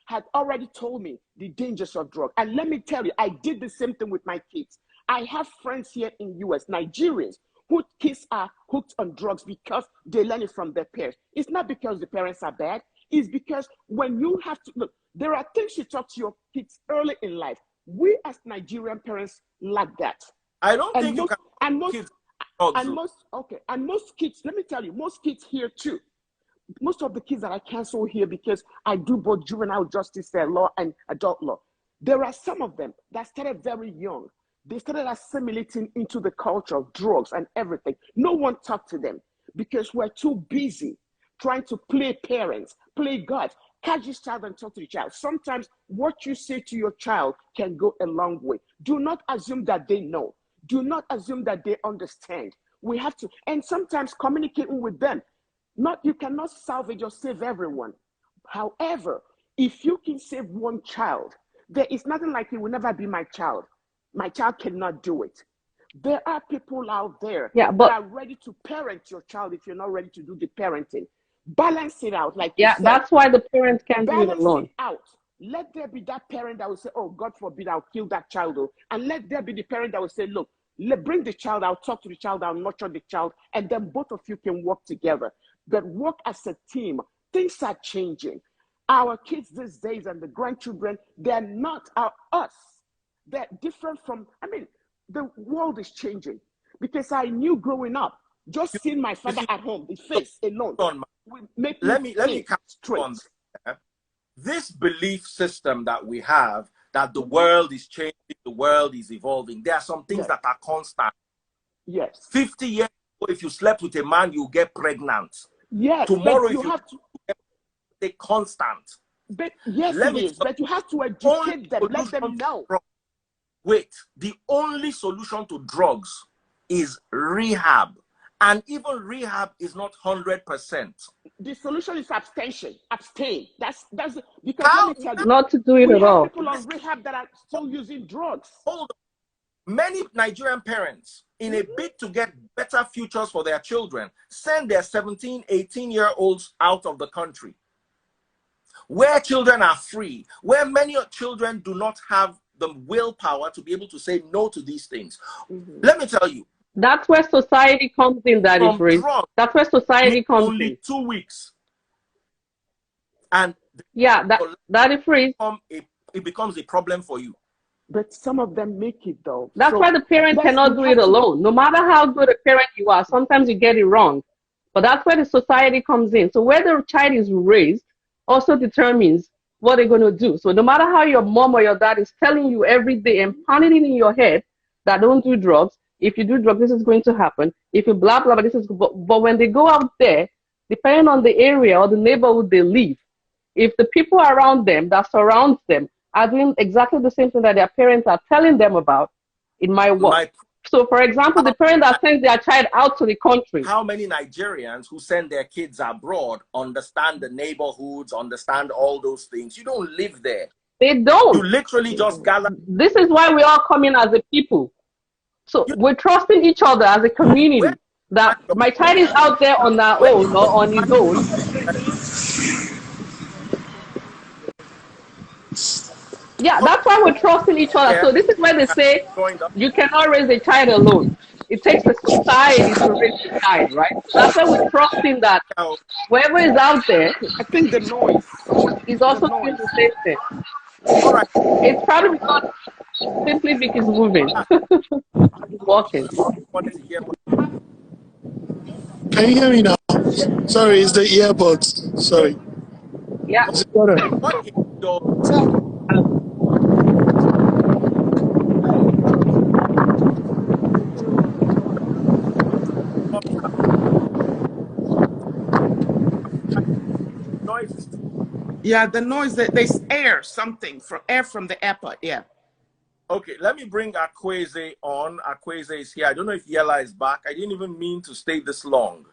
had already told me the dangers of drug. And let me tell you, I did the same thing with my kids. I have friends here in US, Nigerians, whose kids are hooked on drugs because they learn it from their parents. It's not because the parents are bad. It's because when you have to, look, there are things you talk to your kids early in life. We as Nigerian parents lack that. I don't think you can. And most kids, let me tell you, most kids here too. Most of the kids that I cancel here because I do both juvenile justice law and adult law. There are some of them that started very young. They started assimilating into the culture of drugs and everything. No one talked to them because we're too busy trying to play parents, play God. Catch this child and talk to the child. Sometimes what you say to your child can go a long way. Do not assume that they know. Do not assume that they understand. We have to, and sometimes communicating with them. You cannot salvage or save everyone. However, if you can save one child, there is nothing like it will never be my child. My child cannot do it. There are people out there that are ready to parent your child if you're not ready to do the parenting. Balance it out. Like you said, that's why the parents can't do it alone. Balance it out. Let there be that parent that will say, oh, God forbid, I'll kill that child. And let there be the parent that will say, look, bring the child, I'll talk to the child, I'll nurture the child, and then both of you can work together. But work as a team. Things are changing. Our kids these days and the grandchildren, they're not us. They're different from, the world is changing. Because I knew growing up, just seeing my father at home, the face alone, will make me think straight. This belief system that we have, that the world is changing, the world is evolving, there are some things that are constant. Yes. 50 years ago, if you slept with a man, you get pregnant. Yes. Tomorrow, if you have a constant. But yes, Let it me is. tell But you have to you, the only educate them. Let solution them to know. wait, the only solution to drugs is rehab. And even rehab is not 100%. The solution is abstention. Abstain. That's because let How me tell you, Not to do it we at have all. people on rehab that are still using drugs. hold on. Many Nigerian parents, in a bid to get better futures for their children, send their 17, 18-year-olds out of the country, where children are free, where many children do not have the willpower to be able to say no to these things. Let me tell you, That's where society comes in, Daddy from Freeze. drugs That's where in society comes only in. 2 weeks, and Yeah, Daddy Freeze. it becomes a problem for you. But some of them make it though. That's why So the parent we cannot do it have to. alone. No matter how good a parent you are, sometimes you get it wrong. But that's where the society comes in. So where the child is raised also determines what they're going to do. So no matter how your mom or your dad is telling you every day and pounding it in your head that don't do drugs, if you do drugs, this is going to happen. If you blah, blah, blah, this is, but when they go out there, depending on the area or the neighborhood they live, if the people around them that surrounds them are doing exactly the same thing that their parents are telling them about, it might work. So, for example, the parent that sends their child out to the country. How many Nigerians who send their kids abroad understand the neighborhoods, understand all those things? You don't live there. They don't. You literally just gallop. This is why we all come in as a people. So we're trusting each other as a community. That my child is out there on their own or on his own. Yeah, that's why we're trusting each other. So this is why they say you cannot raise a child alone. It takes a society to raise a child, right? That's why we're trusting that whoever is out there, I think the noise is also doing the same thing. All right. It's probably because Simply Vic is moving. He's walking. Can you hear me now? Sorry, it's the earbuds. Sorry. Yeah. Is it better? What is your noises? Yeah, the noise that there's air, something from air from the airport. Yeah. Okay, let me bring Akweze on. Akweze is here. I don't know if Yella is back. I didn't even mean to stay this long.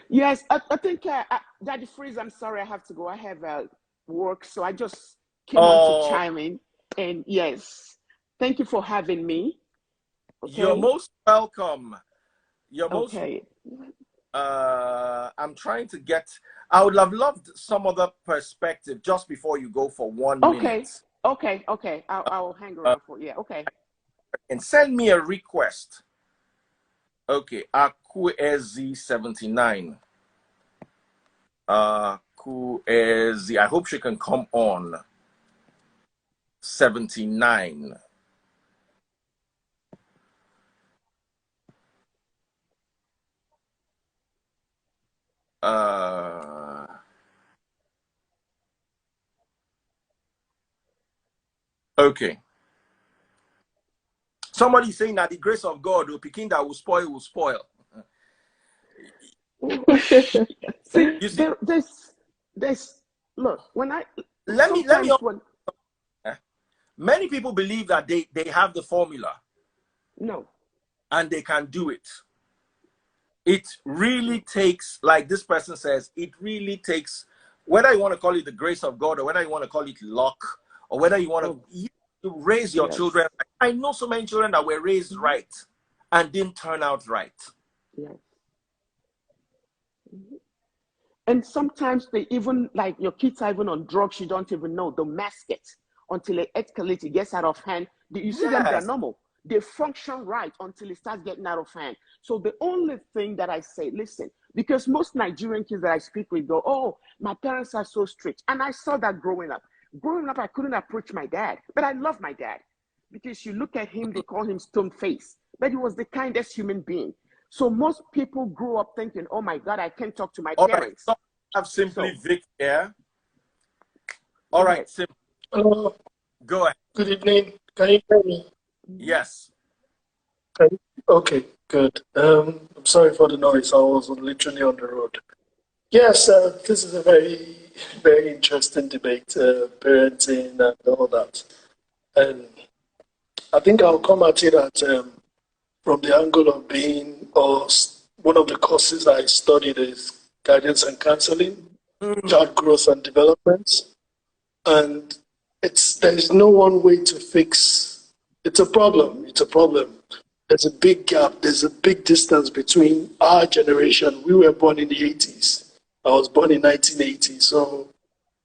Yes, I think Daddy Freeze, I'm sorry, I have to go. I have work, so I just came on to chime in. And yes, thank you for having me. Okay. You're most welcome. You're most okay. I'm trying to get. I would have loved some other perspective just before you go for 1 minute. Okay. I'll hang around for okay. And send me a request. Okay, Akweze79. Akweze. I hope she can come on. 79. Okay. Somebody saying that the grace of God, the Peking that will spoil will spoil. See, you see, there's look when I let me when, many people believe that they have the formula. No. And they can do it. It really takes, like this person says, it really takes, whether you want to call it the grace of God or whether you want to call it luck or whether you want to raise your children. I know so many children that were raised right and didn't turn out right. Yes. And sometimes they even, like your kids are even on drugs you don't even know. They'll mask it until it escalates, it gets out of hand. You see them, they're normal. They function right until it starts getting out of hand. So the only thing that I say, listen, because most Nigerian kids that I speak with go, oh, my parents are so strict. And I saw that growing up. Growing up, I couldn't approach my dad, but I love my dad. Because you look at him, they call him stone face, but he was the kindest human being. So most people grew up thinking, oh my God, I can't talk to my parents. Right. So I have Simply Vic here. All right, Simply. Go ahead. Good evening. Can you hear me? Yes. Okay, good. I'm sorry for the noise. I was literally on the road. Yes, this is a very, very interesting debate, parenting and all that. And I think I'll come at it from the angle of being, one of the courses I studied is guidance and counseling, Mm, child growth and development. And there's no one way to fix. It's a problem. It's a problem. There's a big gap. There's a big distance between our generation. We were born in the 80s. I was born in 1980. So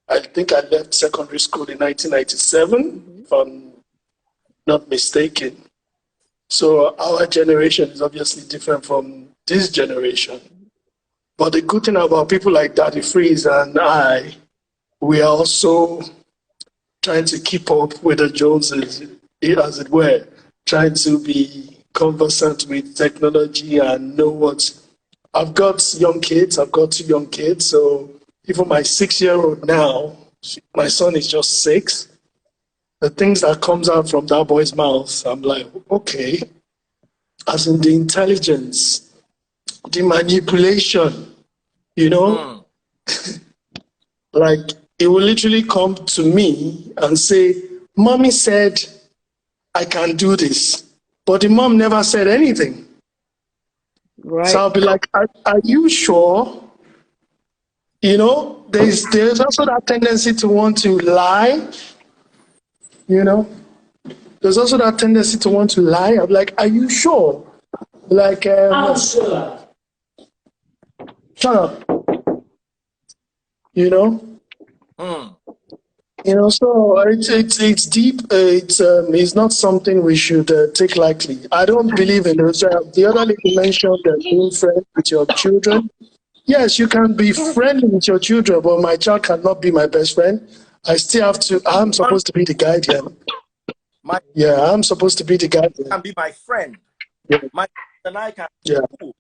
I think I left secondary school in 1997, if I'm not mistaken. So our generation is obviously different from this generation. But the good thing about people like Daddy Freeze and I, we are also trying to keep up with the Joneses, as it were, trying to be conversant with technology and know what. I've got young kids, I've got two young kids, so even my 6-year-old now, my son is just 6. The things that comes out from that boy's mouth, I'm like, okay, as in the intelligence, the manipulation, you know, mm. like it will literally come to me and say, Mommy said I can do this. But the mom never said anything. So Right. I'll be like, are you sure? You know, there's also that tendency to want to lie, you know. There's also that tendency to want to lie. I'm like, are you sure? Like, shut up, you know. Mm. So it's deep. It's not something we should take lightly. I don't believe in those. The other lady mentioned that being friends with your children. Yes, you can be friendly with your children, but my child cannot be my best friend. I still have to. I'm One, supposed to be the guardian. my Yeah, I'm supposed to be the guardian. can be my friend. Yeah, My and I can yeah, be cool.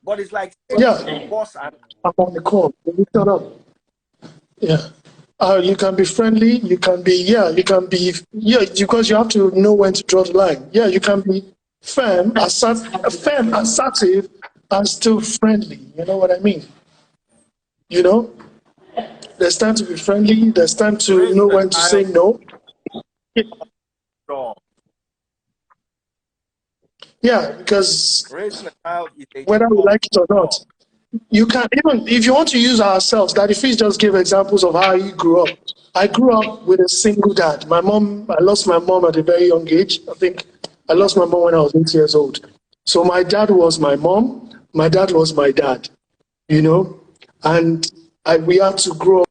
But it's like saying yeah. boss and I'm on the call. You shut up. Yeah. You can be friendly. You can be, yeah, because you have to know when to draw the line. Yeah, you can be firm, assertive, and still friendly. You know what I mean? You know, there's time to be friendly. There's time to raising know a when to say child no. strong. Yeah, because Raising a child is a whether we strong like it or not, job. you can, even if you want to use ourselves, Daddy Fish just gave examples of how he grew up. I grew up with a single dad. I lost my mom at a very young age. I think I lost my mom when I was 8 years old. So my dad was my mom, my dad was my dad, you know, and we had to grow up.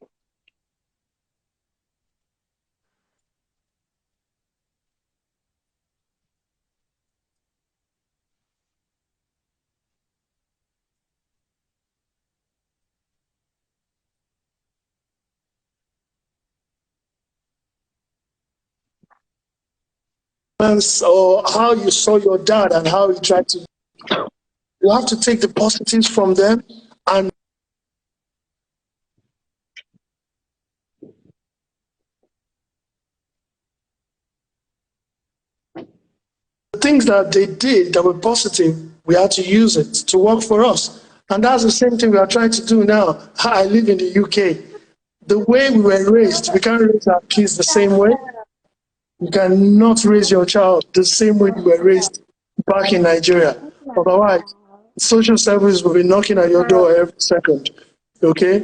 Or how you saw your dad and how he tried to, you have to take the positives from them and the things that they did that were positive, we had to use it to work for us. And that's the same thing we are trying to do now. I live in the UK. The way we were raised, we can't raise our kids the same way. You cannot raise your child the same way you were raised back in Nigeria. Otherwise, social services will be knocking at your door every second. Okay?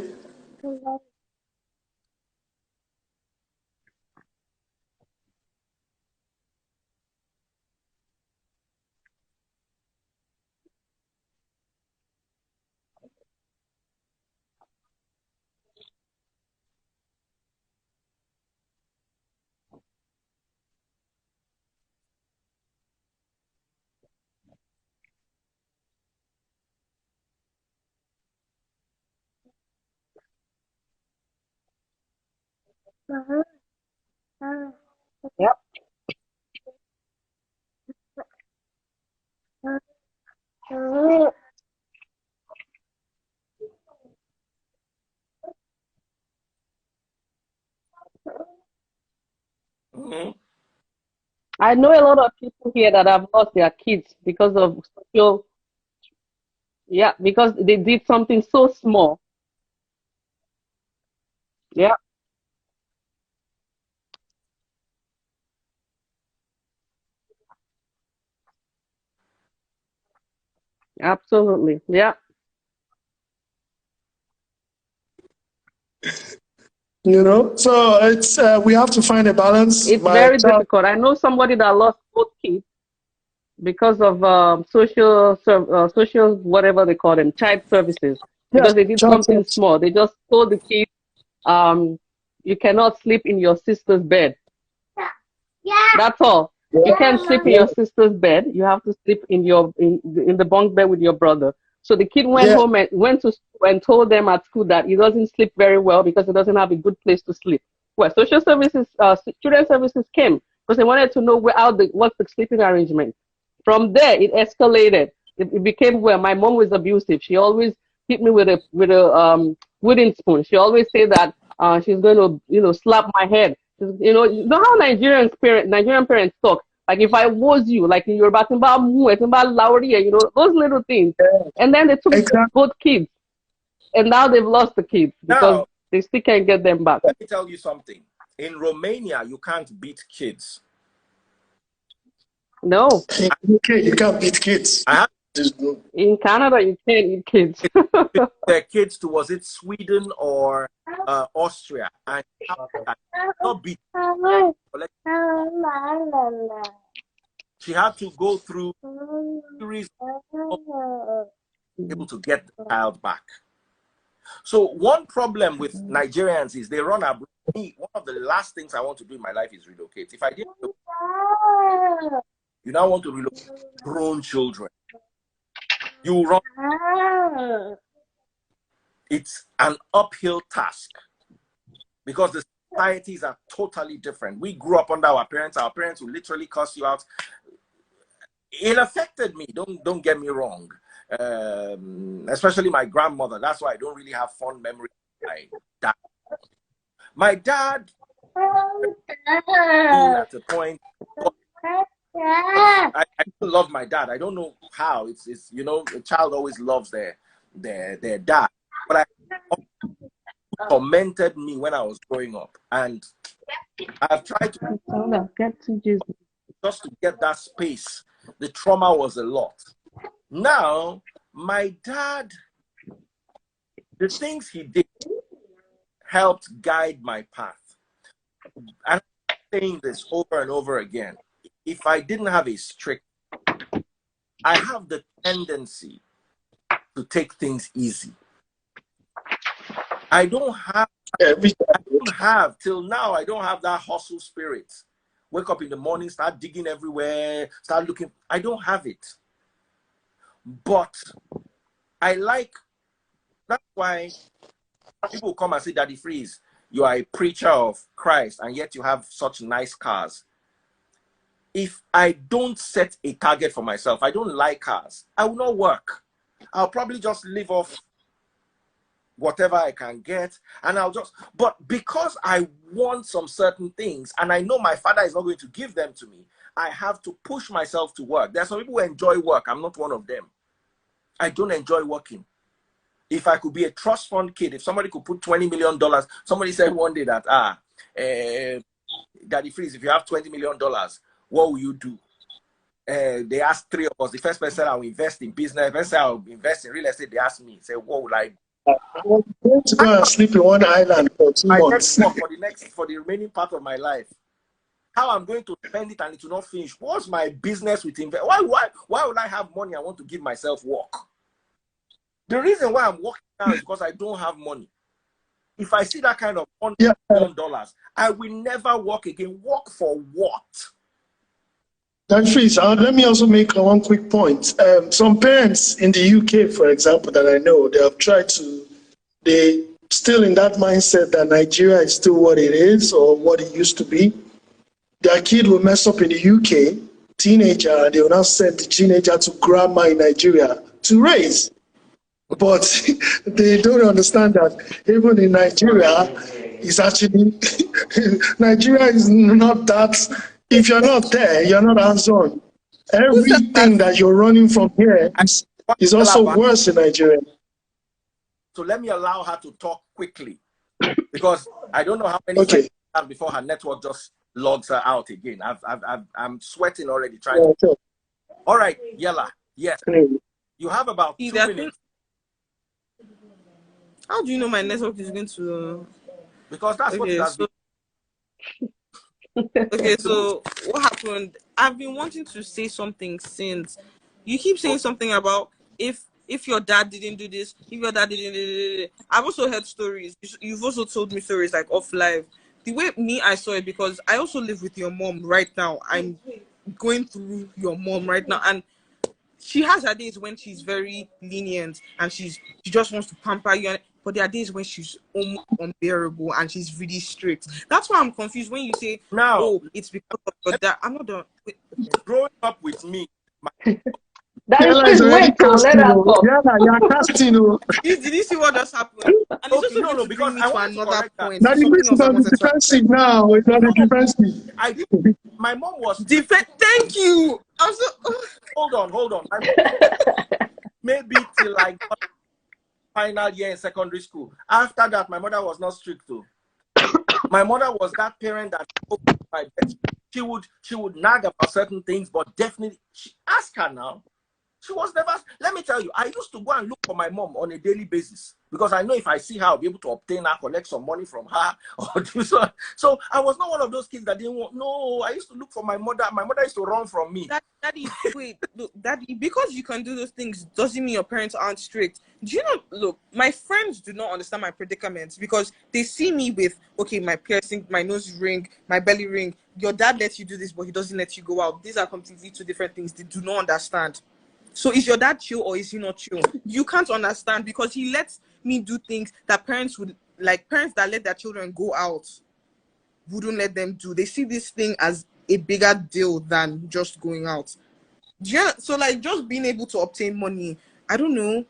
Yep. Mhm. I know a lot of people here that have lost their kids because of social, yeah, because they did something so small. Yeah, absolutely. Yeah. So it's we have to find a balance. It's My very child, difficult. I know somebody that lost both kids because of social, whatever they call them, child services, yes, because they did child something service. small. They just told the kid, um, you cannot sleep in your sister's bed. That's all. You can't sleep in Yeah, your sister's bed. You have to sleep in the bunk bed with your brother. So the kid went yeah, home and went to school and told them at school that he doesn't sleep very well because he doesn't have a good place to sleep. Well, social services, children services came because they wanted to know what's the sleeping arrangement. From there, it escalated. It became where my mom was abusive. She always hit me with a wooden spoon. She always say that she's going to slap my head. You know how Nigerian parents talk. Like if I was you, like in Yoruba, Timba Mu, Timba Lauri, those little things. And then they took exactly. both kids, and now they've lost the kids because Now, they still can't get them back. let me tell you something. In Romania, you can't beat kids. No, Okay, you can't beat kids. I have There's no- in Canada you can't eat kids. their kids to, was it Sweden or Austria, and not beat. She had to go through series of able to get the child back. So one problem with Nigerians is they run abroad. Me, one of the last things I want to do in my life is relocate. If I didn't, you now want to relocate grown children. You run. It's an uphill task because the societies are totally different. We grew up under our parents. Our parents will literally cuss you out. It affected me. Don't get me wrong. Especially my grandmother. That's why I don't really have fond memories of my dad. My dad, at a point, I love my dad. I don't know how. It's a child always loves their dad. But I tormented me when I was growing up, and I've tried to just to get that space. The trauma was a lot. Now, my dad, the things he did helped guide my path. And I'm saying this over and over again. If I didn't have a strict, I have the tendency to take things easy. I don't have till now, I don't have that hustle spirit. Wake up in the morning, start digging everywhere, start looking. I don't have it. But that's why people come and say, Daddy Freeze, you are a preacher of Christ, and yet you have such nice cars. If I don't set a target for myself, I don't like cars, I will not work. I'll probably just live off whatever I can get, and but because I want some certain things, and I know my father is not going to give them to me, I have to push myself to work. There are some people who enjoy work. I'm not one of them. I don't enjoy working. If I could be a trust fund kid, if somebody could put $20 million, somebody said one day that, Daddy Freeze, if you have $20 million, what will you do? They asked three of us. The first person said, I'll invest in business. The first person said, I'll invest in real estate. They asked me, say, what will I do? I'm going to go and sleep in one island for 2 months. For the remaining part of my life. How I'm going to spend it and it will not finish. What's my business with invest? Why would I have money? I want to give myself work. The reason why I'm working now is because I don't have money. If I see that kind of $1 million, I will never work again. Work for what? Freeze, let me also make one quick point. Some parents in the UK, for example, that I know, they still in that mindset that Nigeria is still what it is or what it used to be. Their kid will mess up in the UK, teenager, and they will now send the teenager to grandma in Nigeria to raise. But they don't understand that even in Nigeria, it's actually, Nigeria is not that, if you're not there, you're not hands-on. Everything that you're running from here is also worse in Nigeria. So let me allow her to talk quickly. because I don't know how many Okay. seconds before her network just logs her out again. I'm sweating already trying to. Sure. All right, Yella. Yes, Anyway. you have about 2 minutes. How do you know my network is going to? Because that's what it has been. Okay, so what happened? I've been wanting to say something since. You keep saying something about if your dad didn't do this, if your dad didn't do. I've also heard stories. You've also told me stories like off live. The way I saw it, because I also live with your mom right now. I'm going through your mom right now, and she has her days when she's very lenient and she just wants to pamper you, but there are days when she's almost unbearable and she's really strict. That's why I'm confused when you say, now, "Oh, it's because of your dad." I'm not done. Growing up with me, Daddy, please wait to let her talk. Yeah, you're casting. Did you see what just happened? And it's okay, also going to because bring me I to want to another correct that. point. Now the Something else is I on the wanted to defensive now. It's on the defensive. I did. My mom was Thank you. I'm so. Hold on. Maybe till like final year in secondary school. After that, my mother was not strict too. My mother was that parent that she would nag about certain things, but definitely ask her now. She was never. Let me tell you, I used to go and look for my mom on a daily basis because I know if I see her, I'll be able to obtain her, collect some money from her, or do so. So I was not one of those kids that didn't want. No, I used to look for my mother. My mother used to run from me. Daddy, wait, look, Daddy, because you can do those things doesn't mean your parents aren't strict. Do you know? Look, my friends do not understand my predicaments because they see me with, okay, my piercing, my nose ring, my belly ring. Your dad lets you do this, but he doesn't let you go out. These are completely two different things. They do not understand. So is your dad chill or is he not chill? You can't understand because he lets me do things that parents that let their children go out wouldn't let them do. They see this thing as a bigger deal than just going out. Yeah, so like just being able to obtain money, I don't know.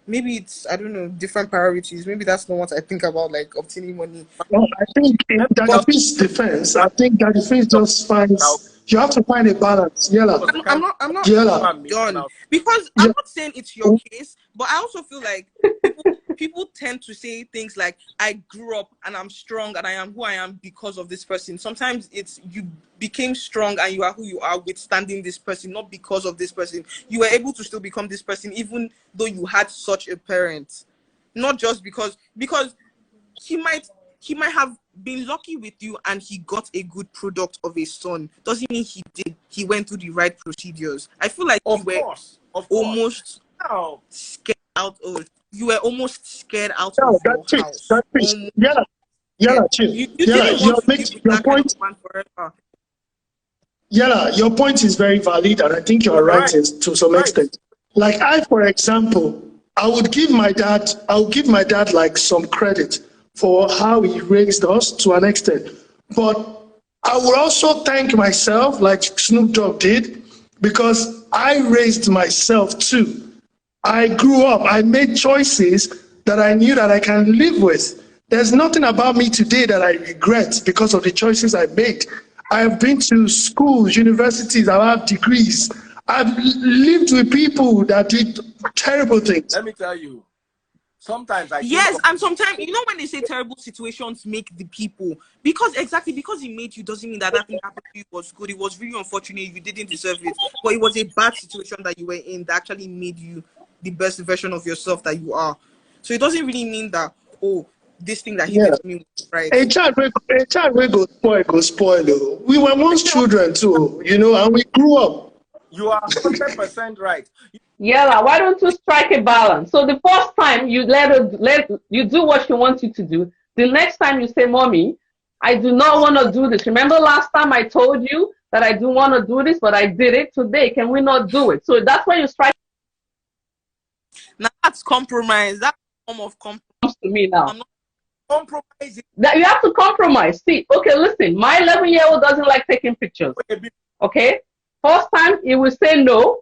Maybe it's, I don't know, different priorities. Maybe that's not what I think about, like obtaining money. Well, I think in Daddy's defense, I think Daddy just finds you have to find a balance. Yella. I'm not Yella. done because I'm not saying it's your case, but I also feel like people tend to say things like, I grew up and I'm strong and I am who I am because of this person. Sometimes it's you became strong and you are who you are withstanding this person, not because of this person. You were able to still become this person even though you had such a parent. Not just because he might have been lucky with you and he got a good product of a son. Doesn't mean he went through the right procedures. I feel like you were almost scared out of you were almost scared out of your house. Yella, chill. You didn't want to live with that kind of man forever. Yella, your point is very valid, and I think you are right to some extent. Like for example, I would give my dad like some credit for how he raised us to an extent. But I would also thank myself, like Snoop Dogg did, because I raised myself too. I grew up, I made choices that I knew that I can live with. There's nothing about me today that I regret because of the choices I made. I've been to schools, universities, I have degrees. I've lived with people that did terrible things. Let me tell you, sometimes and sometimes, you know, when they say terrible situations make the people, because he made you doesn't mean that thing happened to you was good. It was really unfortunate, you didn't deserve it, but it was a bad situation that you were in that actually made you the best version of yourself that you are. So it doesn't really mean that, oh, this thing that he did to me was right. A child will go spoil. We were once children too, and we grew up. You are 100% right. Yella, why don't you strike a balance? So the first time you let you do what she wants you to do. The next time you say, Mommy, I do not want to do this. Remember last time I told you that I do want to do this, but I did it today. Can we not do it? So that's when you strike. Now that's compromise. That's a form of compromise to me now. I'm not compromising. That you have to compromise. See, okay, listen, my 11-year-old doesn't like taking pictures. Okay? First time he will say no.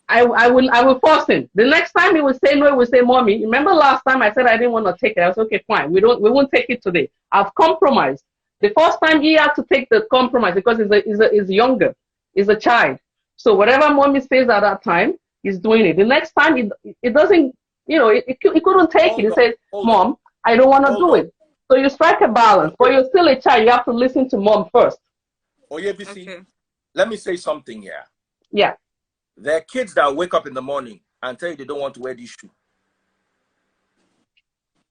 I will force him. The next time he will say no, he will say, Mommy, remember last time I said I didn't want to take it? I said, okay, fine. We won't take it today. I've compromised. The first time he had to take the compromise because he's younger. He's a child. So whatever Mommy says at that time, he's doing it. The next time it doesn't, he couldn't take it. He says, Mom, I don't want to Hold do on. it. So you strike a balance. But you're still a child. You have to listen to mom first. Oh, yeah, BC. Okay. Let me say something here. Yeah. There are kids that wake up in the morning and tell you they don't want to wear this shoe.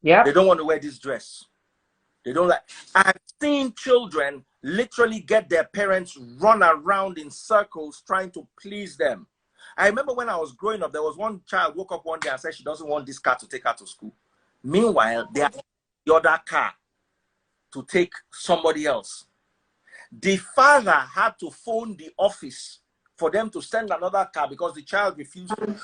Yeah. They don't want to wear this dress. They don't like. I've seen children literally get their parents run around in circles trying to please them. I remember when I was growing up, there was one child woke up one day and said she doesn't want this car to take her to school. Meanwhile, they are the other car to take somebody else. The father had to phone the office for them to send another car because the child refused to.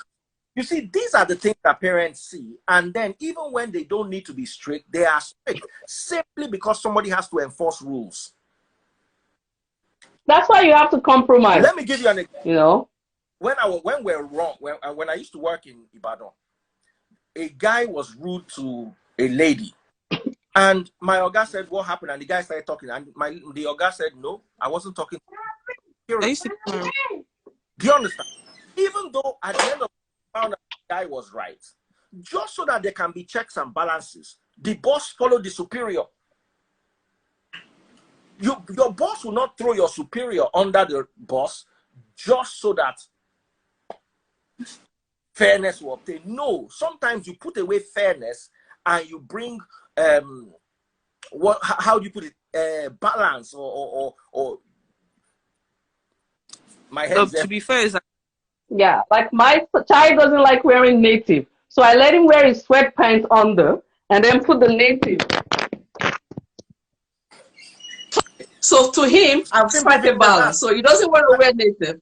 You see, these are the things that parents see. And then even when they don't need to be strict, they are strict simply because somebody has to enforce rules. That's why you have to compromise. Let me give you an example. You know? When I used to work in Ibadan, a guy was rude to a lady. And my Oga said, what happened? And the guy started talking. And the Oga said, no, I wasn't talking. I used to Do you understand? Even though at the end of the found out the guy was right, just so that there can be checks and balances, the boss followed the superior. Your boss will not throw your superior under the boss just so that fairness will obtain. No, sometimes you put away fairness and you bring how do you put it, balance or my head to be fair, is that Yeah, like my child doesn't like wearing native. So I let him wear his sweatpants under and then put the native. So to him, I've struck a balance. So he doesn't want to wear native.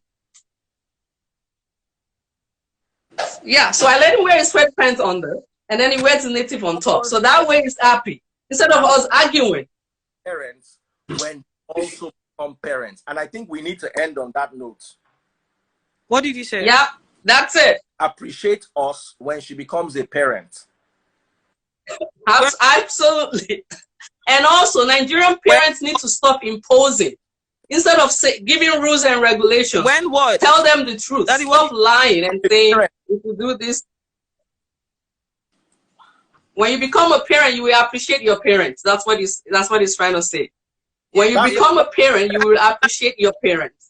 Yeah, so I let him wear his sweatpants under and then he wears the native on top. So that way he's happy. Instead of us arguing. Parents when also become parents. And I think we need to end on that note. what did you say? Yeah, that's it. Appreciate us when she becomes a parent. Absolutely. And also, Nigerian parents need to stop imposing. Instead of giving rules and regulations, When what? tell them the truth. Daddy, Stop lying and saying, if you do this. When you become a parent, you will appreciate your parents. That's what he's trying to say. When you become a parent, you will appreciate your parents.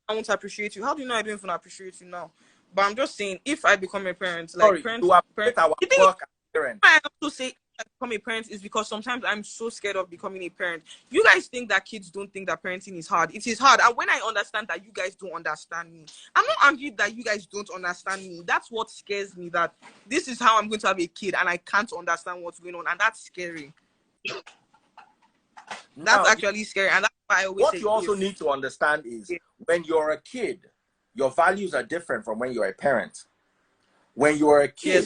I won't appreciate you. How do you know I don't even appreciate you now? But I'm just saying, if I become a parent, like parents, you appreciate our work as parents. I also say I become a parent is because sometimes I'm so scared of becoming a parent. You guys think that kids don't think that parenting is hard. It is hard. And when I understand that you guys don't understand me, I'm not angry that you guys don't understand me. That's what scares me, that this is how I'm going to have a kid and I can't understand what's going on. And that's scary. That's actually scary. And that's why I always what say you also need to understand is when you're a kid, your values are different from when you're a parent. When you're a kid,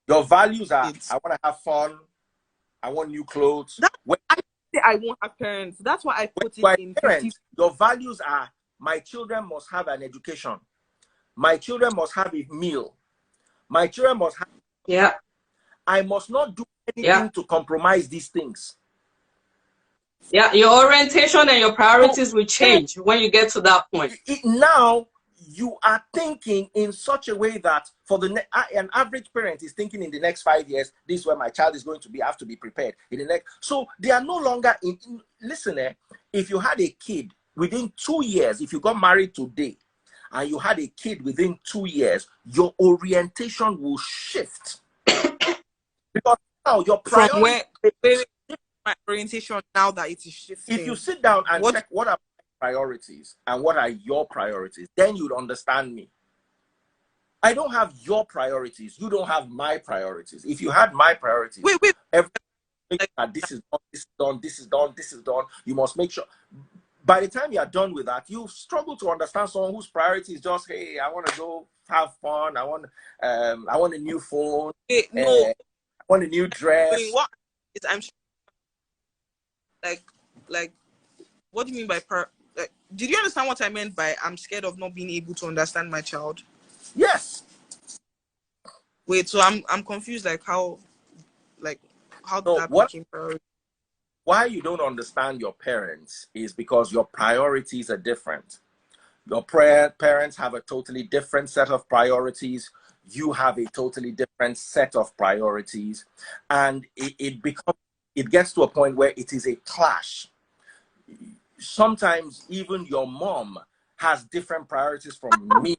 your values are, I want to have fun. I want new clothes. I say I won't have parents. That's why I put it in parents. Your values are, my children must have an education. My children must have a meal. My children must have. Yeah. I must not do anything to compromise these things. Yeah, your orientation and your priorities will change when you get to that point. Now, you are thinking in such a way that for an average parent is thinking in the next 5 years, this is where my child is going to be. I have to be prepared. So they are no longer listen, if you had a kid within 2 years, if you got married today and you had a kid within 2 years, your orientation will shift. Because now your priority my orientation now that it is shifting. If you sit down and check what are my priorities and what are your priorities, then you'd understand me. I don't have your priorities. You don't have my priorities. If you had my priorities, everything that this is done, this is done, this is done, this is done, you must make sure. By the time you are done with that, you struggle to understand someone whose priority is just, hey, I want to go have fun. I want a new phone. I want a new dress. I'm like what do you mean by did you understand what I meant by I'm scared of not being able to understand my child? Yes. Wait, so I'm confused, like how that became priority? Why you don't understand your parents is because your priorities are different. Your parents have a totally different set of priorities. you have a totally different set of priorities, and it gets to a point where it is a clash. Sometimes even your mom has different priorities from me.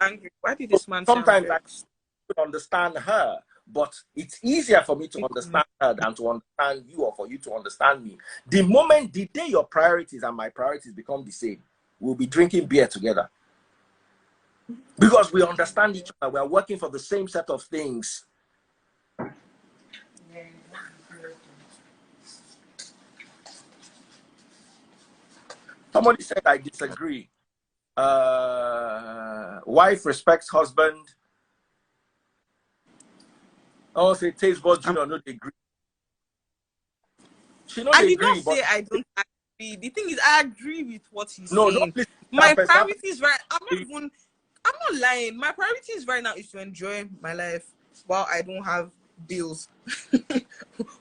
Angry. Why did this man say I'm Sometimes I vexed? don't understand her, but it's easier for me to understand her than to understand you, or for you to understand me. The day your priorities and my priorities become the same, we'll be drinking beer together. Because we understand each other. We are working for the same set of things. Somebody said I disagree. Wife respects husband. I say taste bud junior no dey agree. She no I dey did not agree, say but I don't agree. The thing is, I agree with what he's no, don't saying. listen to My that person. priorities right. I'm not lying. My priorities right now is to enjoy my life while I don't have bills.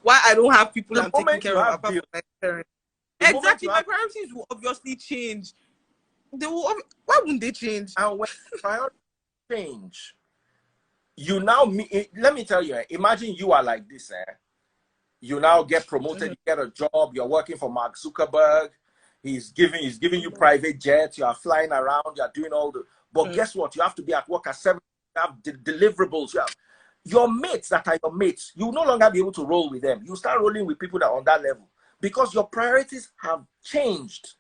While I don't have people The I'm taking moment care you of have apart bills, from my parents. the moment Exactly. you My have, priorities will obviously change. They will. Why wouldn't they change? and when priorities change, you now let me tell you, imagine you are like this, you now get promoted, you get a job, you're working for Mark Zuckerberg, he's giving you private jets, you are flying around, you're doing all the, but guess what? You have to be at work at 7, you have deliverables, you have your mates that are your mates, you will no longer be able to roll with them. You start rolling with people that are on that level because your priorities have changed.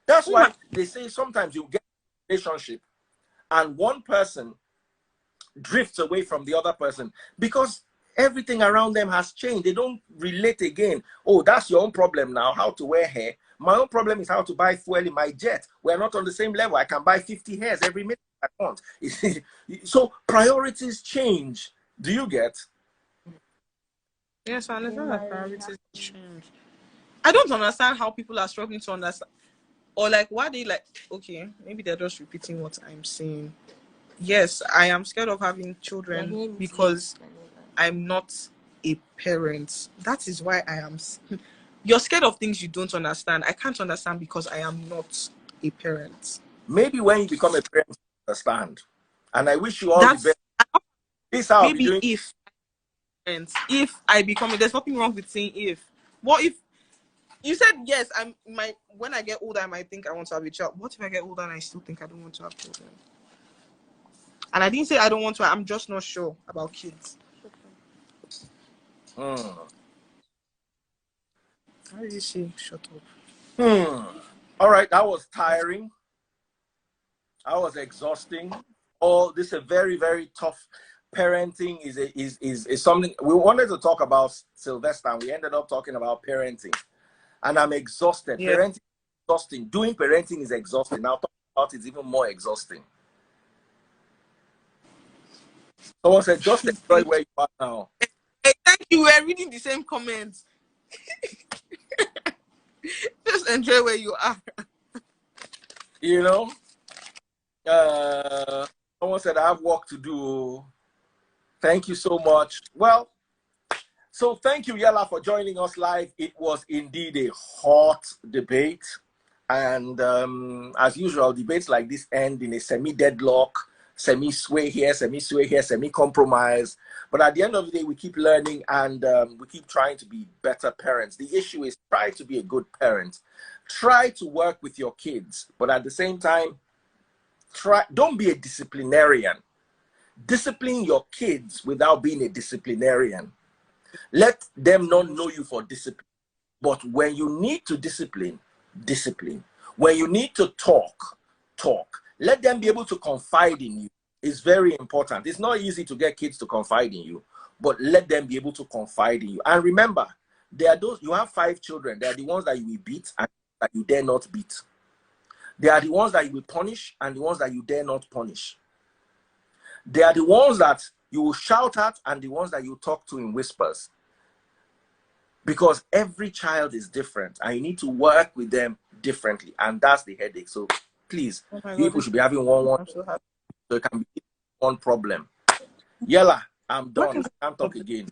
That's why they say sometimes you get a relationship and one person drifts away from the other person because everything around them has changed. They don't relate again. Oh, that's your own problem now, how to wear hair. My own problem is how to buy fuel in my jet. We're not on the same level. I can buy 50 hairs every minute I want. So priorities change. Do you get? Yes, I understand my priorities change. I don't understand how people are struggling to understand, or like why they like. Okay, maybe they're just repeating what I'm saying. Yes, I am scared of having children because I'm not a parent. That is why I am. You're scared of things you don't understand. I can't understand because I am not a parent. Maybe when you become a parent, you understand. And I wish you all the That's best. This is how I'll be maybe doing. if I become it. There's nothing wrong with saying if. What if you said yes? When I get older, I might think I want to have a child. What if I get older and I still think I don't want to have children? And I didn't say I don't want to. I'm just not sure about kids. Hmm. How did you say shut up? All right, that was tiring. I was exhausting. Oh, this is a very, very tough. Parenting is something we wanted to talk about, Sylvester, and we ended up talking about parenting. And I'm exhausted. Yeah. Parenting is exhausting. Doing parenting is exhausting. Now talking about it is even more exhausting. Someone said, just enjoy where you are now. Hey, thank you. We're reading the same comments. Just enjoy where you are. You know? Someone said, I have work to do. Thank you so much. Well, so thank you, Yella, for joining us live. It was indeed a hot debate. And as usual, debates like this end in a semi-deadlock, semi-sway here, semi-compromise. But at the end of the day, we keep learning and we keep trying to be better parents. The issue is try to be a good parent. Try to work with your kids. But at the same time, don't be a disciplinarian. Discipline your kids without being a disciplinarian. Let them not know you for discipline. But when you need to discipline, discipline. When you need to talk, talk. Let them be able to confide in you. It's very important. It's not easy to get kids to confide in you, but let them be able to confide in you. And remember, there are those, you have 5 children. They are the ones that you will beat and that you dare not beat. They are the ones that you will punish and the ones that you dare not punish. They are the ones that you will shout at and the ones that you talk to in whispers. Because every child is different and you need to work with them differently. And that's the headache. So please, people should be having one, so it can be one problem. Yella, I'm done. I can't talk again.